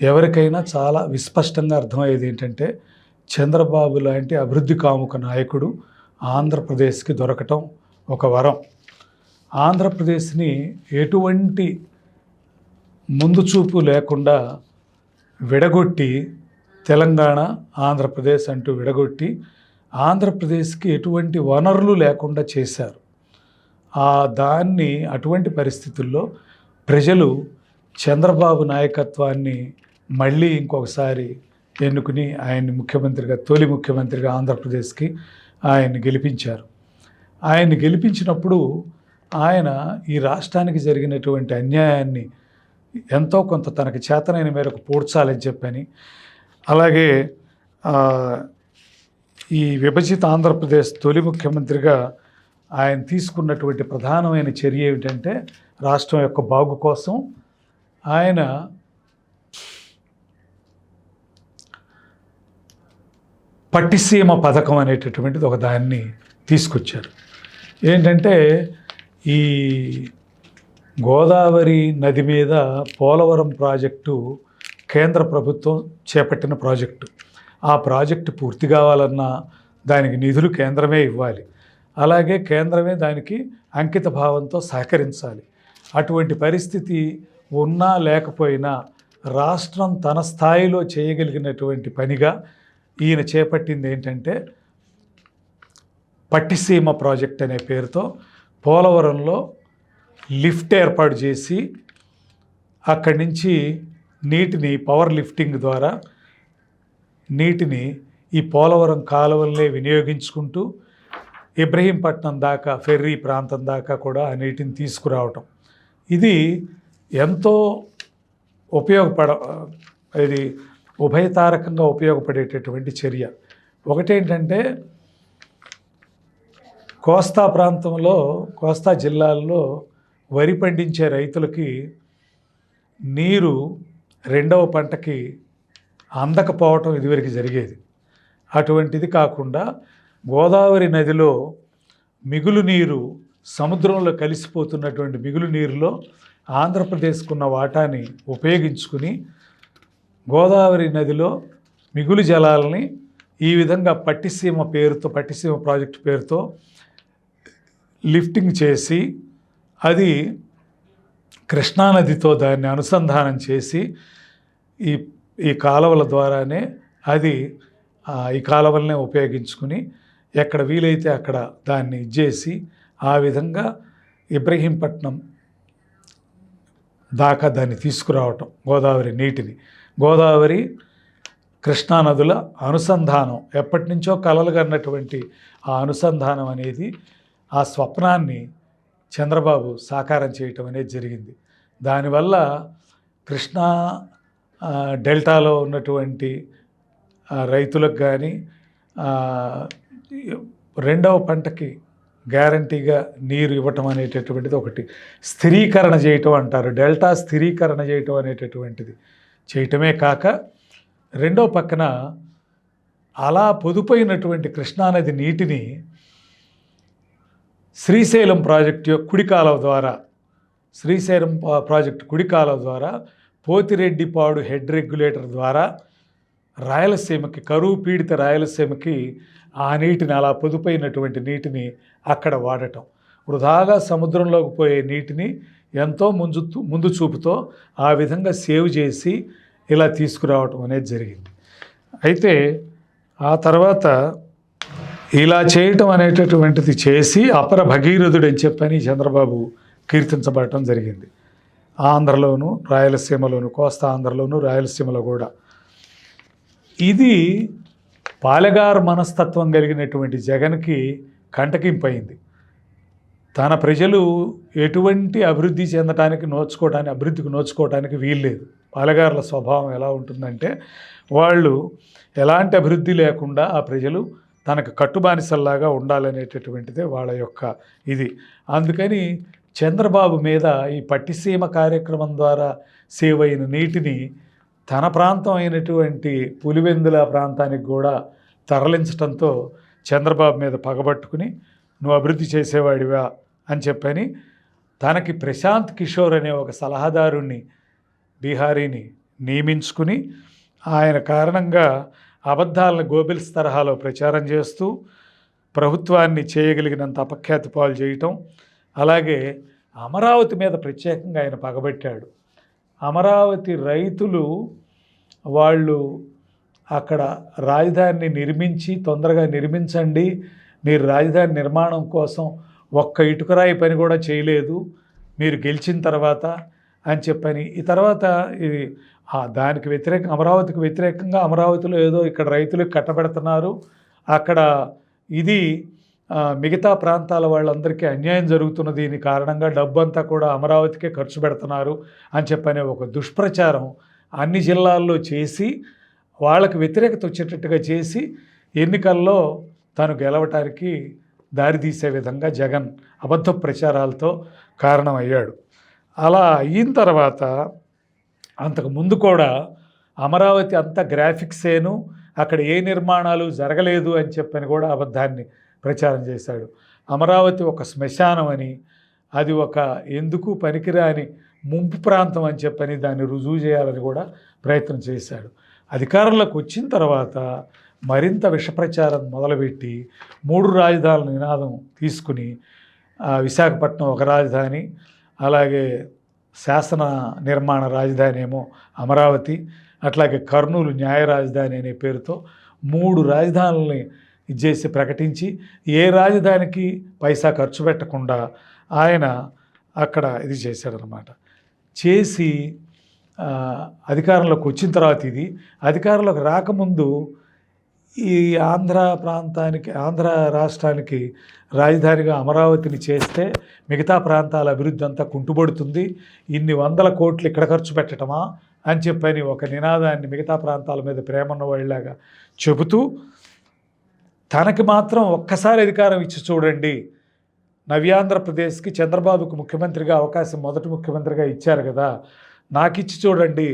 Speaker 1: ఎవరికైనా చాలా విస్పష్టంగా అర్థమయ్యేది ఏంటంటే చంద్రబాబు లాంటి అభివృద్ధి కాముక నాయకుడు ఆంధ్రప్రదేశ్కి దొరకటం ఒక వరం. ఆంధ్రప్రదేశ్ని ఎటువంటి ముందు చూపు లేకుండా విడగొట్టి తెలంగాణ ఆంధ్రప్రదేశ్ అంటూ విడగొట్టి ఆంధ్రప్రదేశ్కి ఎటువంటి వనరులు లేకుండా చేశారు. దాన్ని అటువంటి పరిస్థితుల్లో ప్రజలు చంద్రబాబు నాయకత్వాన్ని మళ్ళీ ఇంకొకసారి ఎన్నుకుని ఆయన్ని ముఖ్యమంత్రిగా, తొలి ముఖ్యమంత్రిగా ఆంధ్రప్రదేశ్కి ఆయన్ని గెలిపించారు. ఆయన్ని గెలిపించినప్పుడు ఆయన ఈ రాష్ట్రానికి జరిగినటువంటి అన్యాయాన్ని ఎంతో కొంత తనకు చేతనైన మేరకు పూడ్చాలని చెప్పని, అలాగే ఈ విభజిత ఆంధ్రప్రదేశ్ తొలి ముఖ్యమంత్రిగా ఆయన తీసుకున్నటువంటి ప్రధానమైన చర్య ఏమిటంటే రాష్ట్రం యొక్క బాగు కోసం ఆయన పట్టిసీమ పథకం అనేటటువంటిది ఒక దాన్ని తీసుకొచ్చారు. ఏంటంటే ఈ గోదావరి నది మీద పోలవరం ప్రాజెక్టు కేంద్ర ప్రభుత్వం చేపట్టిన ప్రాజెక్టు. ఆ ప్రాజెక్టు పూర్తి కావాలన్నా దానికి నిధులు కేంద్రమే ఇవ్వాలి, అలాగే కేంద్రమే దానికి అంకిత భావంతో సహకరించాలి. అటువంటి పరిస్థితి ఉన్నా లేకపోయినా రాష్ట్రం తన స్థాయిలో చేయగలిగినటువంటి పనిగా ఈయన చేపట్టింది ఏంటంటే పట్టిసీమ ప్రాజెక్ట్ అనే పేరుతో పోలవరంలో లిఫ్ట్ ఏర్పాటు చేసి అక్కడి నుంచి నీటిని పవర్ లిఫ్టింగ్ ద్వారా నీటిని ఈ పోలవరం కాలువలనే వినియోగించుకుంటూ ఇబ్రహీంపట్నం దాకా, ఫెర్రీ ప్రాంతం దాకా కూడా ఆ నీటిని తీసుకురావటం. ఇది ఎంతో ఇది ఉభయతారకంగా ఉపయోగపడేటటువంటి చర్య. ఒకటేంటంటే కోస్తా ప్రాంతంలో, కోస్తా జిల్లాల్లో వరి పండించే రైతులకి నీరు రెండవ పంటకి అందకపోవటం ఇదివరకు జరిగేది. అటువంటిది కాకుండా గోదావరి నదిలో మిగులు నీరు, సముద్రంలో కలిసిపోతున్నటువంటి మిగులు నీరులో ఆంధ్రప్రదేశ్కున్న వాటాని ఉపయోగించుకుని గోదావరి నదిలో మిగులు జలాలని ఈ విధంగా పట్టిసీమ ప్రాజెక్టు పేరుతో లిఫ్టింగ్ చేసి అది కృష్ణానదితో దాన్ని అనుసంధానం చేసి ఈ కాలువల ద్వారానే అది ఈ కాలువలనే ఉపయోగించుకుని ఎక్కడ వీలైతే అక్కడ దాన్ని ఇచ్చేసి ఆ విధంగా ఇబ్రహీంపట్నం దాకా దాన్ని తీసుకురావటం, గోదావరి నీటిని, గోదావరి కృష్ణానదుల అనుసంధానం, ఎప్పటి నుంచో కలలుగన్నటువంటి ఆ అనుసంధానం అనేది, ఆ స్వప్నాన్ని చంద్రబాబు సాకారం చేయటం అనేది జరిగింది. దానివల్ల కృష్ణా డెల్టాలో ఉన్నటువంటి రైతులకు కానీ రెండవ పంటకి గ్యారంటీగా నీరు ఇవ్వటం అనేటటువంటిది ఒకటి స్థిరీకరణ చేయటం అంటారు. డెల్టా స్థిరీకరణ చేయటం అనేటటువంటిది చేయటమే కాక రెండో పక్కన అలా పొదుపైనటువంటి కృష్ణానది నీటిని శ్రీశైలం ప్రాజెక్టు కుడి కాలువ ద్వారా పోతిరెడ్డిపాడు హెడ్ రెగ్యులేటర్ ద్వారా రాయలసీమకి, కరువు పీడిత రాయలసీమకి ఆ నీటిని, అలా పొదుపైనటువంటి నీటిని అక్కడ వాడటం, వృధాగా సముద్రంలోకి పోయే నీటిని ఎంతో ముందు చూపుతో ఆ విధంగా సేవ్ చేసి ఇలా తీసుకురావటం అనేది జరిగింది. అయితే ఆ తర్వాత ఇలా చేయటం అనేటటువంటిది చేసి అపర భగీరథుడు అని చెప్పని చంద్రబాబు కీర్తించబడటం జరిగింది. ఆంధ్రలోను, రాయలసీమలోను, కోస్తా ఆంధ్రలోను, రాయలసీమలో కూడా. ఇది పాలెగారు మనస్తత్వం కలిగినటువంటి జగన్కి కంటకింపయింది. తన ప్రజలు ఎటువంటి అభివృద్ధి చెందటానికి అభివృద్ధికి నోచుకోవటానికి వీల్లేదు. పాలెగారుల స్వభావం ఎలా ఉంటుందంటే వాళ్ళు ఎలాంటి అభివృద్ధి లేకుండా ఆ ప్రజలు తనకు కట్టుబానిసల్లాగా ఉండాలనేటటువంటిదే వాళ్ళ యొక్క ఇది. అందుకని చంద్రబాబు మీద ఈ పట్టిసీమ కార్యక్రమం ద్వారా సేవ్ అయిన నీటిని తన ప్రాంతం అయినటువంటి పులివెందుల ప్రాంతానికి కూడా తరలించడంతో చంద్రబాబు మీద పగబట్టుకుని నువ్వు అభివృద్ధి చేసేవాడివా అని చెప్పని తనకి ప్రశాంత్ కిషోర్ అనే ఒక సలహాదారుణ్ణి, బీహారీని నియమించుకుని ఆయన కారణంగా అబద్ధాలను గోబెల్స్ తరహాలో ప్రచారం చేస్తూ ప్రభుత్వాన్ని చేయగలిగినంత అపఖ్యాతి పాలు చేయటం, అలాగే అమరావతి మీద ప్రత్యేకంగా ఆయన పగబట్టాడు. అమరావతి రైతులు వాళ్ళు అక్కడ రాజధానిని నిర్మించి తొందరగా నిర్మించండి, మీరు రాజధాని నిర్మాణం కోసం ఒక్క ఇటుకరాయి పని కూడా చేయలేదు మీరు గెలిచిన తర్వాత అని చెప్పని, ఈ తర్వాత ఇది దానికి వ్యతిరేకంగా అమరావతికి వ్యతిరేకంగా అమరావతిలో ఏదో ఇక్కడ రైతులకు కట్టబెడుతున్నారు, అక్కడ ఇది మిగతా ప్రాంతాల వాళ్ళందరికీ అన్యాయం జరుగుతున్న దీని కారణంగా డబ్బంతా కూడా అమరావతికే ఖర్చు పెడుతున్నారు అని చెప్పనే ఒక దుష్ప్రచారం అన్ని జిల్లాల్లో చేసి వాళ్ళకి వ్యతిరేకత వచ్చేటట్టుగా చేసి ఎన్నికల్లో తను గెలవటానికి దారితీసే విధంగా జగన్ అబద్ధ ప్రచారాలతో కారణమయ్యాడు. అలా అయిన తర్వాత అంతకు ముందు కూడా అమరావతి అంత గ్రాఫిక్సేను అక్కడ ఏ నిర్మాణాలు జరగలేదు అని చెప్పని కూడా అబద్ధాన్ని ప్రచారం చేశాడు. అమరావతి ఒక శ్మశానం అని, అది ఒక ఎందుకు పనికిరాని ముంపు ప్రాంతం అని చెప్పని దాన్ని రుజువు చేయాలని కూడా ప్రయత్నం చేశాడు. అధికారంలోకి వచ్చిన తర్వాత మరింత విషప్రచారం మొదలుపెట్టి 3 రాజధానుల నినాదం తీసుకుని విశాఖపట్నం ఒక రాజధాని, అలాగే శాసన నిర్మాణ రాజధాని ఏమో అమరావతి, అట్లాగే కర్నూలు న్యాయ రాజధాని అనే పేరుతో 3 రాజధానులని ఇచ్చేసి ప్రకటించి ఏ రాజధానికి పైసా ఖర్చు పెట్టకుండా ఆయన అక్కడ ఇది చేశాడనమాట. చేసి అధికారంలోకి వచ్చిన తర్వాత ఇది అధికారంలోకి రాకముందు ఈ ఆంధ్ర రాష్ట్రానికి రాజధానిగా అమరావతిని చేస్తే మిగతా ప్రాంతాల అభివృద్ధి అంతా కుంటుపడుతుంది, ఇన్ని 100 కోట్లు ఇక్కడ ఖర్చు పెట్టడమా అని చెప్పని ఒక నినాదాన్ని మిగతా ప్రాంతాల మీద ప్రేమన్న వాళ్ళలాగా చెబుతూ తనకి మాత్రం ఒక్కసారి అధికారం ఇచ్చి చూడండి, నవ్యాంధ్రప్రదేశ్కి చంద్రబాబుకు ముఖ్యమంత్రిగా అవకాశం మొదటి ముఖ్యమంత్రిగా ఇచ్చారు కదా, నాకు ఇచ్చి చూడండి,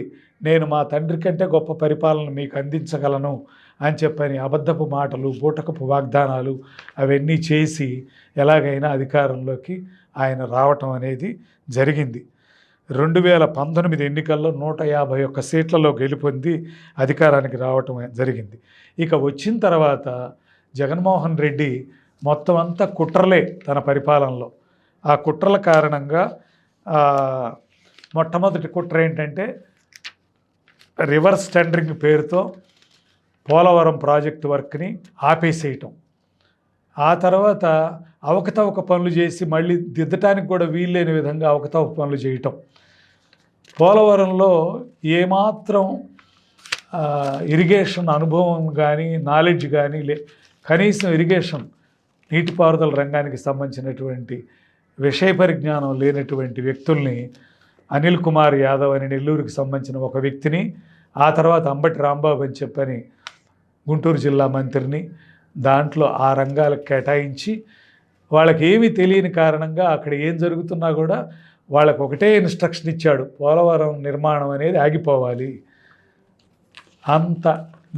Speaker 1: నేను మా తండ్రి కంటే గొప్ప పరిపాలన మీకు అందించగలను అని చెప్పని అబద్ధపు మాటలు, బూటకపు వాగ్దానాలు అవన్నీ చేసి ఎలాగైనా అధికారంలోకి ఆయన రావటం అనేది జరిగింది. 2019 ఎన్నికల్లో 151 సీట్లలో గెలుపొంది అధికారానికి రావటం జరిగింది. ఇక వచ్చిన తర్వాత జగన్మోహన్ రెడ్డి మొత్తం అంతా కుట్రలే తన పరిపాలనలో. ఆ కుట్రల కారణంగా మొట్టమొదటి కుట్ర ఏంటంటే రివర్స్ టెండరింగ్ పేరుతో పోలవరం ప్రాజెక్టు వర్క్ని ఆపేసేయటం, ఆ తర్వాత అవకతవక పనులు చేసి మళ్ళీ దిద్దటానికి కూడా వీల్లేని విధంగా అవకతవక పనులు చేయటం, పోలవరంలో ఏమాత్రం ఇరిగేషన్ అనుభవం కానీ నాలెడ్జ్ కానీ కనీసం ఇరిగేషన్ నీటిపారుదల రంగానికి సంబంధించినటువంటి విషయ పరిజ్ఞానం లేనటువంటి వ్యక్తుల్ని అనిల్ కుమార్ యాదవ్ అని నెల్లూరుకి సంబంధించిన ఒక వ్యక్తిని, ఆ తర్వాత అంబటి రాంబాబు అని చెప్పని గుంటూరు జిల్లా మంత్రిని దాంట్లో ఆ రంగాలకు కేటాయించి వాళ్ళకి ఏమీ తెలియని కారణంగా అక్కడ ఏం జరుగుతున్నా కూడా వాళ్ళకు ఒకటే ఇన్స్ట్రక్షన్ ఇచ్చాడు, పోలవరం నిర్మాణం అనేది ఆగిపోవాలి. అంత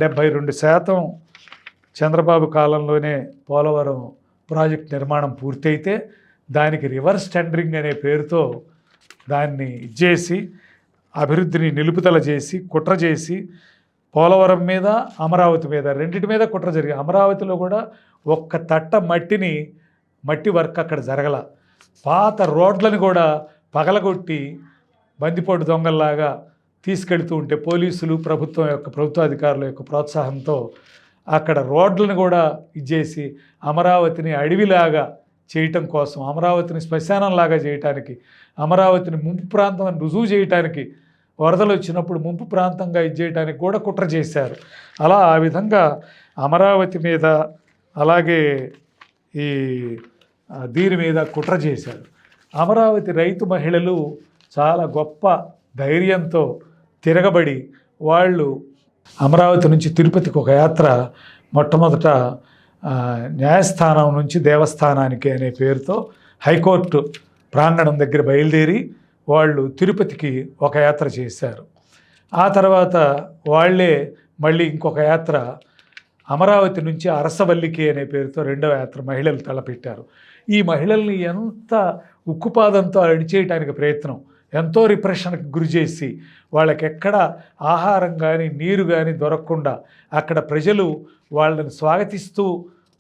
Speaker 1: 72% చంద్రబాబు కాలంలోనే పోలవరం ప్రాజెక్ట్ నిర్మాణం పూర్తయితే దానికి రివర్స్ టెండరింగ్ అనే పేరుతో దాన్ని ఇచ్చేసి అభివృద్ధిని నిలుపుదల చేసి కుట్ర చేసి పోలవరం మీద అమరావతి మీద రెండింటి మీద కుట్ర జరిగింది. అమరావతిలో కూడా ఒక్క తట్ట మట్టి వర్క్ అక్కడ జరగల, పాత రోడ్లను కూడా పగలగొట్టి బందిపోటు దొంగల్లాగా తీసుకెళ్తూ ఉంటే పోలీసులు ప్రభుత్వాధికారుల యొక్క ప్రోత్సాహంతో అక్కడ రోడ్లను కూడా ఇచ్చేసి అమరావతిని అడవిలాగా చేయటం కోసం, అమరావతిని శ్మశానంలాగా చేయటానికి, అమరావతిని ముంపు ప్రాంతం అని రుజువు చేయటానికి, వరదలు వచ్చినప్పుడు ముంపు ప్రాంతంగా ఇచ్చేయటానికి కూడా కుట్ర చేశారు. అలా ఆ విధంగా అమరావతి మీద అలాగే ఈ దీని మీద కుట్ర చేశారు. అమరావతి రైతు మహిళలు చాలా గొప్ప ధైర్యంతో తిరగబడి వాళ్ళు అమరావతి నుంచి తిరుపతికి ఒక యాత్ర మొట్టమొదట న్యాయస్థానం నుంచి దేవస్థానానికి అనే పేరుతో హైకోర్టు ప్రాంగణం దగ్గర బయలుదేరి వాళ్ళు తిరుపతికి ఒక యాత్ర చేశారు. ఆ తర్వాత వాళ్ళే మళ్ళీ ఇంకొక యాత్ర అమరావతి నుంచి అరసవల్లికి అనే పేరుతో రెండవ యాత్ర మహిళలు తలపెట్టారు. ఈ మహిళల్ని ఎంత ఉక్కుపాదంతో అణిచేయటానికి ప్రయత్నం, ఎంతో రిప్రెషన్కి గురి చేసి వాళ్ళకి ఎక్కడ ఆహారం కానీ నీరు కానీ దొరకకుండా అక్కడ ప్రజలు వాళ్ళని స్వాగతిస్తూ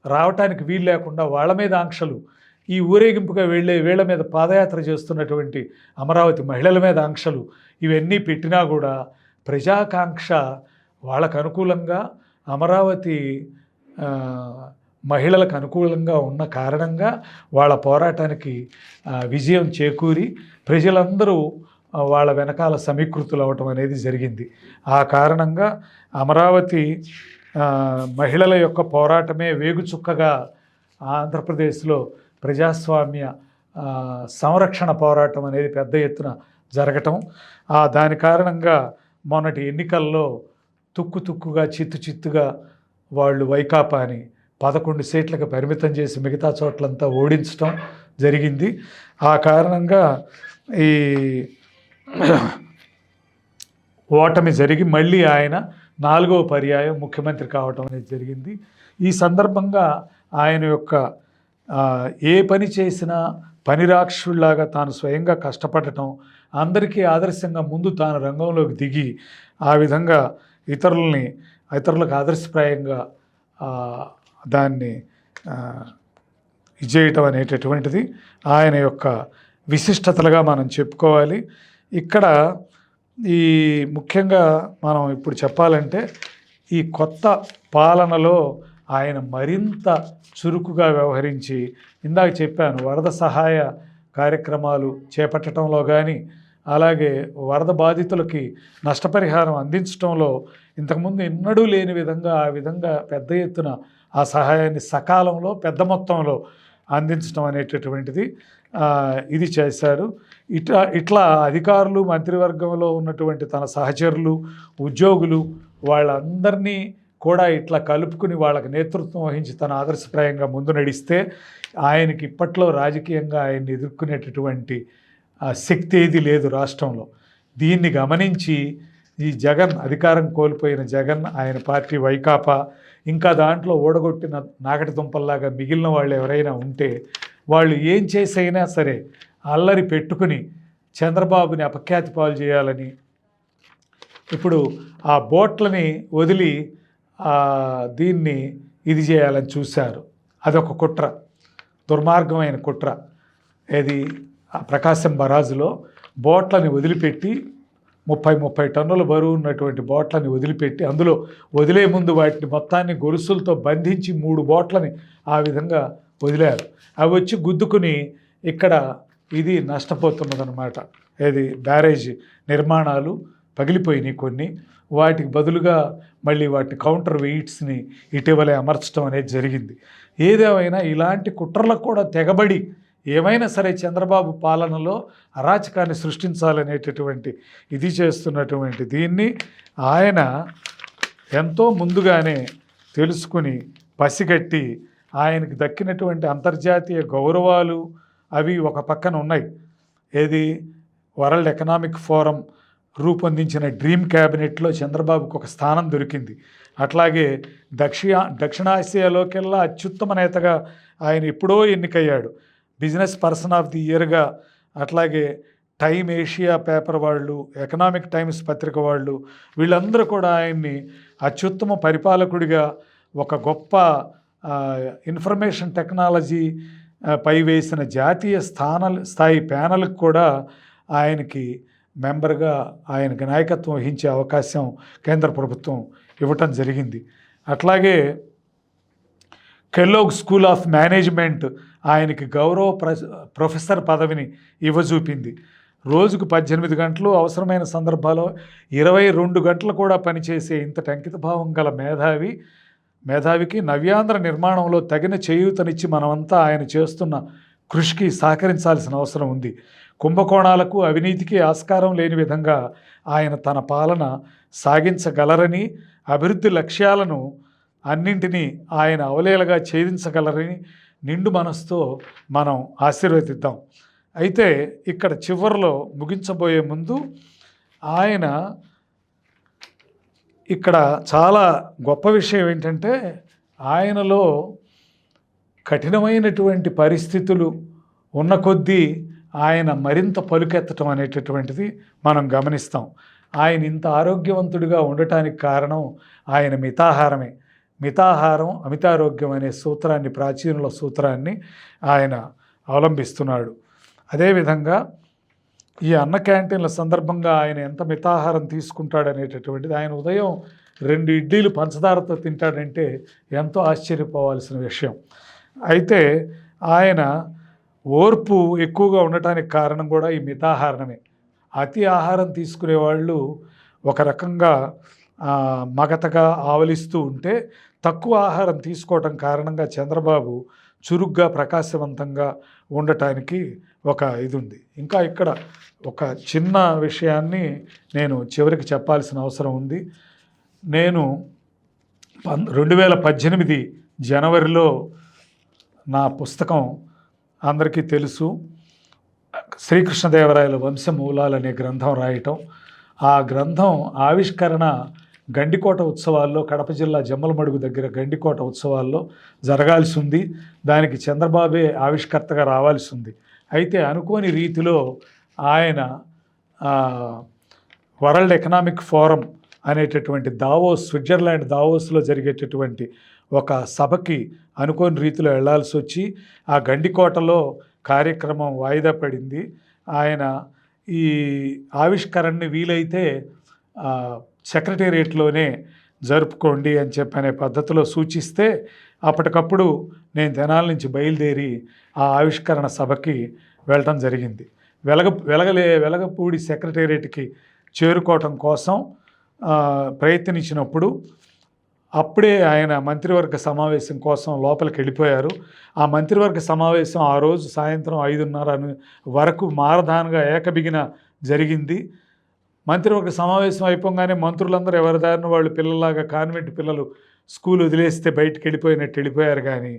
Speaker 1: రావటానికి వీలు లేకుండా వాళ్ళ మీద ఆంక్షలు, ఈ ఊరేగింపుగా వెళ్ళే వీళ్ళ మీద పాదయాత్ర చేస్తున్నటువంటి అమరావతి మహిళల మీద ఆంక్షలు ఇవన్నీ పెట్టినా కూడా ప్రజాకాంక్ష వాళ్ళకు అనుకూలంగా అమరావతి మహిళలకు అనుకూలంగా ఉన్న కారణంగా వాళ్ళ పోరాటానికి విజయం చేకూరి ప్రజలందరూ వాళ్ళ వెనకాల సమీకృతులు అవటం అనేది జరిగింది. ఆ కారణంగా అమరావతి మహిళల యొక్క పోరాటమే వేగుచుక్కగా ఆంధ్రప్రదేశ్లో ప్రజాస్వామ్య సంరక్షణ పోరాటం అనేది పెద్ద ఎత్తున జరగటం, దాని కారణంగా మొన్నటి ఎన్నికల్లో తుక్కుగా చిత్తుగా వాళ్ళు వైకాపాని 11 సీట్లకు పరిమితం చేసి మిగతా చోట్లంతా ఓడించటం జరిగింది. ఆ కారణంగా ఈ ఓటమి జరిగి మళ్ళీ ఆయన 4వ పర్యాయం ముఖ్యమంత్రి కావటం అనేది జరిగింది. ఈ సందర్భంగా ఆయన యొక్క ఏ పని చేసినా పనిరాక్షుల్లాగా తాను స్వయంగా కష్టపడటం, అందరికీ ఆదర్శంగా ముందు తాను రంగంలోకి దిగి ఆ విధంగా ఇతరులకు ఆదర్శప్రాయంగా దాన్ని చేయటం అనేటటువంటిది ఆయన యొక్క విశిష్టతలుగా మనం చెప్పుకోవాలి. ఇక్కడ ఈ ముఖ్యంగా మనం ఇప్పుడు చెప్పాలంటే ఈ కొత్త పాలనలో ఆయన మరింత చురుకుగా వ్యవహరించి, ఇందాక చెప్పాను వరద సహాయ కార్యక్రమాలు చేపట్టడంలో కానీ, అలాగే వరద బాధితులకి నష్టపరిహారం అందించడంలో ఇంతకుముందు ఎన్నడూ లేని విధంగా ఆ విధంగా పెద్ద ఎత్తున ఆ సహాయాన్ని సకాలంలో పెద్ద మొత్తంలో అందించడం అనేటటువంటిది ఇది చేశారు. ఇట్లా అధికారులు, మంత్రివర్గంలో ఉన్నటువంటి తన సహచరులు, ఉద్యోగులు వాళ్ళందరినీ కూడా ఇట్లా కలుపుకుని వాళ్ళకి నేతృత్వం వహించి తన ఆదర్శప్రాయంగా ముందు నడిస్తే ఆయనకి ఇప్పట్లో రాజకీయంగా ఆయన్ని ఎదుర్కొనేటటువంటి శక్తి ఏది లేదు రాష్ట్రంలో. దీన్ని గమనించి ఈ జగన్, అధికారం కోల్పోయిన జగన్, ఆయన పార్టీ వైకాపా, ఇంకా దాంట్లో ఓడగొట్టిన నాగటి దుంపల్లాగా మిగిలిన వాళ్ళు ఎవరైనా ఉంటే వాళ్ళు ఏం చేసైనా సరే అల్లరి పెట్టుకుని చంద్రబాబుని అపఖ్యాతి పాలు చేయాలని ఇప్పుడు ఆ బోట్లని వదిలి దీన్ని ఇది చేయాలని చూశారు. అదొక కుట్ర, దుర్మార్గమైన కుట్ర. ఏది ప్రకాశం బరాజులో బోట్లని వదిలిపెట్టి 30 టన్నుల బరువు ఉన్నటువంటి బోట్లని వదిలిపెట్టి, అందులో వదిలే ముందు వాటిని మొత్తాన్ని గొలుసులతో బంధించి 3 బోట్లని ఆ విధంగా వదిలారు. అవి వచ్చి గుద్దుకుని ఇక్కడ ఇది నష్టపోతున్నదన్నమాట. ఏది బ్యారేజ్ నిర్మాణాలు పగిలిపోయినాయి కొన్ని, వాటికి బదులుగా మళ్ళీ వాటి కౌంటర్ వెయిట్స్ని ఇటీవలే అమర్చడం అనేది జరిగింది. ఏదేమైనా ఇలాంటి కుట్రలకు కూడా తెగబడి ఏమైనా సరే చంద్రబాబు పాలనలో అరాచకాన్ని సృష్టించాలనేటటువంటి ఇది చేస్తున్నటువంటి దీన్ని ఆయన ఎంతో ముందుగానే తెలుసుకుని పసిగట్టి ఆయనకి దక్కినటువంటి అంతర్జాతీయ గౌరవాలు అవి ఒక పక్కన ఉన్నాయి. ఏది వరల్డ్ ఎకనామిక్ ఫోరం రూపొందించిన డ్రీమ్ క్యాబినెట్లో చంద్రబాబుకు ఒక స్థానం దొరికింది. అట్లాగే దక్షిణాసియాలోకెల్లా అత్యుత్తమ నేతగా ఆయన ఎప్పుడో ఎన్నికయ్యాడు. బిజినెస్ పర్సన్ ఆఫ్ ది ఇయర్గా, అట్లాగే టైమ్ ఏషియా పేపర్ వాళ్ళు, ఎకనామిక్ టైమ్స్ పత్రిక వాళ్ళు, వీళ్ళందరూ కూడా ఆయన్ని అత్యుత్తమ పరిపాలకుడిగా, ఒక గొప్ప ఇన్ఫర్మేషన్ టెక్నాలజీ పై వేసిన జాతీయ స్థాయి ప్యానల్కి కూడా ఆయనకి మెంబర్గా ఆయనకి నాయకత్వం వహించే అవకాశం కేంద్ర ప్రభుత్వం ఇవ్వటం జరిగింది. అట్లాగే కెల్లోగ్ స్కూల్ ఆఫ్ మేనేజ్మెంట్ ఆయనకి గౌరవ ప్రొఫెసర్ పదవిని ఇవ్వజూపింది. రోజుకు 18 గంటలు, అవసరమైన సందర్భాల్లో 22 గంటలు కూడా పనిచేసే ఇంతటి అంకితభావం గల మేధావికి నవ్యాంధ్ర నిర్మాణంలో తగిన చేయూతనిచ్చి మనమంతా ఆయన చేస్తున్న కృషికి సహకరించాల్సిన అవసరం ఉంది. కుంభకోణాలకు, అవినీతికి ఆస్కారం లేని విధంగా ఆయన తన పాలన సాగించగలరని, అభివృద్ధి లక్ష్యాలను అన్నింటినీ ఆయన అవలేలగా ఛేదించగలరని నిండు మనసుతో మనం ఆశీర్వదిద్దాం. అయితే ఇక్కడ చివరిలో ముగించబోయే ముందు ఆయన ఇక్కడ చాలా గొప్ప విషయం ఏంటంటే, ఆయనలో కఠినమైనటువంటి పరిస్థితులు ఉన్న కొద్దీ ఆయన మరింత పలుకెత్తటం అనేటటువంటిది మనం గమనిస్తాం. ఆయన ఇంత ఆరోగ్యవంతుడిగా ఉండటానికి కారణం ఆయన మితాహారమే. మితాహారం అమితారోగ్యం అనే సూత్రాన్ని, ప్రాచీనుల సూత్రాన్ని ఆయన అవలంబిస్తున్నాడు. అదేవిధంగా ఈ అన్న క్యాంటీన్ల సందర్భంగా ఆయన ఎంత మితాహారం తీసుకుంటాడనేటటువంటిది, ఆయన ఉదయం 2 ఇడ్లీలు పంచదారతో తింటాడంటే ఎంతో ఆశ్చర్యపోవాల్సిన విషయం. అయితే ఆయన ఓర్పు ఎక్కువగా ఉండటానికి కారణం కూడా ఈ మితాహారమే. అతి ఆహారం తీసుకునే వాళ్ళు ఒక రకంగా మగతగా ఆవలిస్తూ ఉంటే, తక్కువ ఆహారం తీసుకోవటం కారణంగా చంద్రబాబు చురుగ్గా ప్రకాశవంతంగా ఉండటానికి ఒక ఇది ఉంది. ఇంకా ఇక్కడ ఒక చిన్న విషయాన్ని నేను చివరికి చెప్పాల్సిన అవసరం ఉంది. నేను 2018 జనవరిలో నా పుస్తకం అందరికీ తెలుసు, శ్రీకృష్ణదేవరాయల వంశమూలాలు అనే గ్రంథం రాయటం. ఆ గ్రంథం ఆవిష్కరణ గండికోట ఉత్సవాల్లో, కడప జిల్లా జమ్మలమడుగు దగ్గర గండికోట ఉత్సవాల్లో జరగాల్సి ఉంది. దానికి చంద్రబాబే ఆవిష్కర్తగా రావాల్సి ఉంది. అయితే అనుకోని రీతిలో ఆయన వరల్డ్ ఎకనామిక్ ఫోరం అనేటటువంటి దావోస్, స్విట్జర్లాండ్ దావోస్లో జరిగేటటువంటి ఒక సభకి అనుకోని రీతిలో వెళ్లాల్సి వచ్చి ఆ గండికోటలో కార్యక్రమం వాయిదా పడింది. ఆయన ఈ ఆవిష్కరణని వీలైతే సెక్రటేరియట్లోనే జరుపుకోండి అని చెప్పనే పద్ధతిలో సూచిస్తే, అప్పటికప్పుడు నేను తెనాలి నుంచి బయలుదేరి ఆ ఆవిష్కరణ సభకి వెళ్ళటం జరిగింది. వెలగపూడి సెక్రటేరియట్కి చేరుకోవటం కోసం ప్రయత్నించినప్పుడు అప్పుడే ఆయన మంత్రివర్గ సమావేశం కోసం లోపలికి వెళ్ళిపోయారు. ఆ మంత్రివర్గ సమావేశం ఆ రోజు సాయంత్రం 5:30 వరకు మారధానగా ఏకబిగిన జరిగింది. మంత్రివర్గ సమావేశం అయిపోగానే మంత్రులందరూ ఎవరి దారిన వాళ్ళు పిల్లలాగా, కాన్వెంట్ పిల్లలు స్కూల్ వదిలేస్తే బయటికి వెళ్ళిపోయినట్టు వెళ్ళిపోయారు. కానీ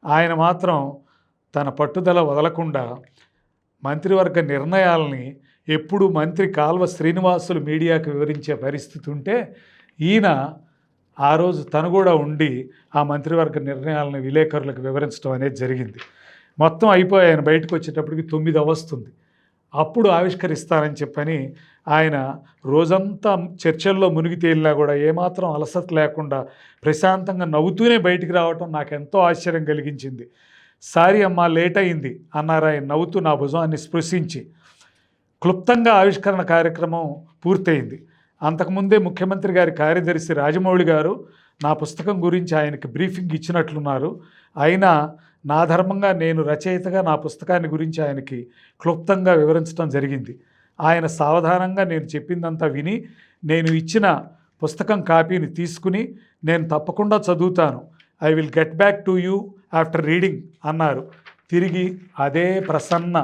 Speaker 1: ఆయన మాత్రం తన పట్టుదల వదలకుండా మంత్రివర్గ నిర్ణయాలని ఎప్పుడు మంత్రి కాల్వ శ్రీనివాసులు మీడియాకు వివరించే పరిస్థితి ఉంటే, ఈయన ఆ రోజు తను కూడా ఉండి ఆ మంత్రివర్గ నిర్ణయాలను విలేకరులకు వివరించడం అనేది జరిగింది. మొత్తం అయిపోయి ఆయన బయటకు వచ్చేటప్పటికి 9 వస్తుంది. అప్పుడు ఆవిష్కరిస్తారని చెప్పని ఆయన రోజంతా చర్చల్లో మునిగి తేలినా కూడా ఏమాత్రం అలసట లేకుండా ప్రశాంతంగా నవ్వుతూనే బయటికి రావటం నాకు ఎంతో ఆశ్చర్యం కలిగించింది. సారీ అమ్మా, లేట్ అయింది అన్నారు ఆయన నవ్వుతూ, నా భుజాన్ని స్పృశించి. క్లుప్తంగా ఆవిష్కరణ కార్యక్రమం పూర్తయింది. అంతకుముందే ముఖ్యమంత్రి గారి కార్యదర్శి రాజమౌళి గారు నా పుస్తకం గురించి ఆయనకి బ్రీఫింగ్ ఇచ్చినట్లున్నారు. అయినా నా ధర్మంగా నేను రచయితగా నా పుస్తకాన్ని గురించి ఆయనకి క్లుప్తంగా వివరించడం జరిగింది. ఆయన సావధానంగా నేను చెప్పిందంతా విని, నేను ఇచ్చిన పుస్తకం కాపీని తీసుకుని, నేను తప్పకుండా చదువుతాను, I will get back to you after reading అన్నారు. తిరిగి అదే ప్రసన్న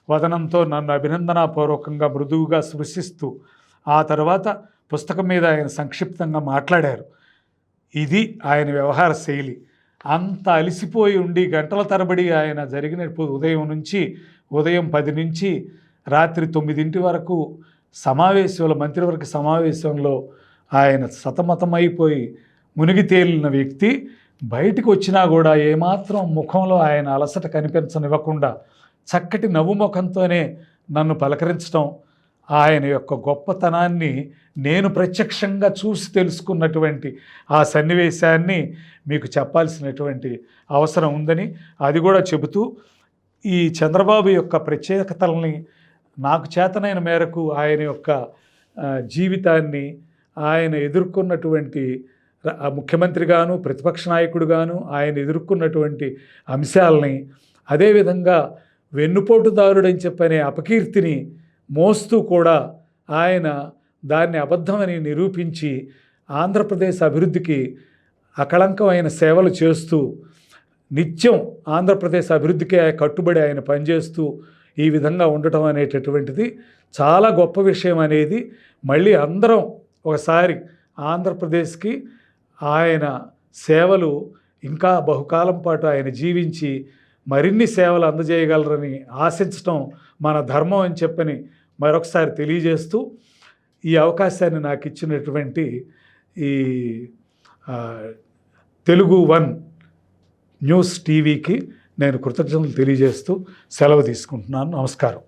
Speaker 1: వదనంతో నన్ను అభినందనాపూర్వకంగా మృదువుగా స్పృశిస్తూ ఆ తర్వాత పుస్తకం మీద ఆయన సంక్షిప్తంగా మాట్లాడారు. ఇది ఆయన వ్యవహార శైలి. అంత అలసిపోయి ఉండి గంటల తరబడి ఆయన ఉదయం 10 నుంచి రాత్రి 9 వరకు మంత్రివర్గ సమావేశంలో ఆయన సతమతమైపోయి మునిగి తేలిన వ్యక్తి బయటికి వచ్చినా కూడా ఏమాత్రం ముఖంలో ఆయన అలసట కనిపించనివ్వకుండా చక్కటి నవ్వు ముఖంతోనే నన్ను పలకరించడం, ఆయన యొక్క గొప్పతనాన్ని నేను ప్రత్యక్షంగా చూసి తెలుసుకున్నటువంటి ఆ సన్నివేశాన్ని మీకు చెప్పాల్సినటువంటి అవసరం ఉందని, అది కూడా చెబుతూ ఈ చంద్రబాబు యొక్క ప్రత్యేకతల్ని నాకు చేతనైన మేరకు ఆయన యొక్క జీవితాన్ని, ఆయన ఎదుర్కొన్నటువంటి ముఖ్యమంత్రిగాను ప్రతిపక్ష నాయకుడుగాను ఆయన ఎదుర్కొన్నటువంటి అంశాలని, అదేవిధంగా వెన్నుపోటుదారుడని చెప్పనే అపకీర్తిని మోస్తూ కూడా ఆయన దాన్ని అబద్ధమని నిరూపించి ఆంధ్రప్రదేశ్ అభివృద్ధికి అకళంకమైన సేవలు చేస్తూ నిత్యం ఆంధ్రప్రదేశ్ అభివృద్ధికి కట్టుబడి ఆయన పనిచేస్తూ ఈ విధంగా ఉండటం అనేటటువంటిది చాలా గొప్ప విషయం అనేది మళ్ళీ అందరం ఒకసారి ఆంధ్రప్రదేశ్కి ఆయన సేవలు ఇంకా బహుకాలం పాటు ఆయన జీవించి మరిన్ని సేవలు అందజేయగలరని ఆశించటం మన ధర్మం అని చెప్పని మరొకసారి తెలియజేస్తూ, ఈ అవకాశాన్ని నాకు ఇచ్చినటువంటి ఈ తెలుగు వన్ న్యూస్ టీవీకి నేను కృతజ్ఞతలు తెలియజేస్తూ సెలవు తీసుకుంటున్నాను. నమస్కారం.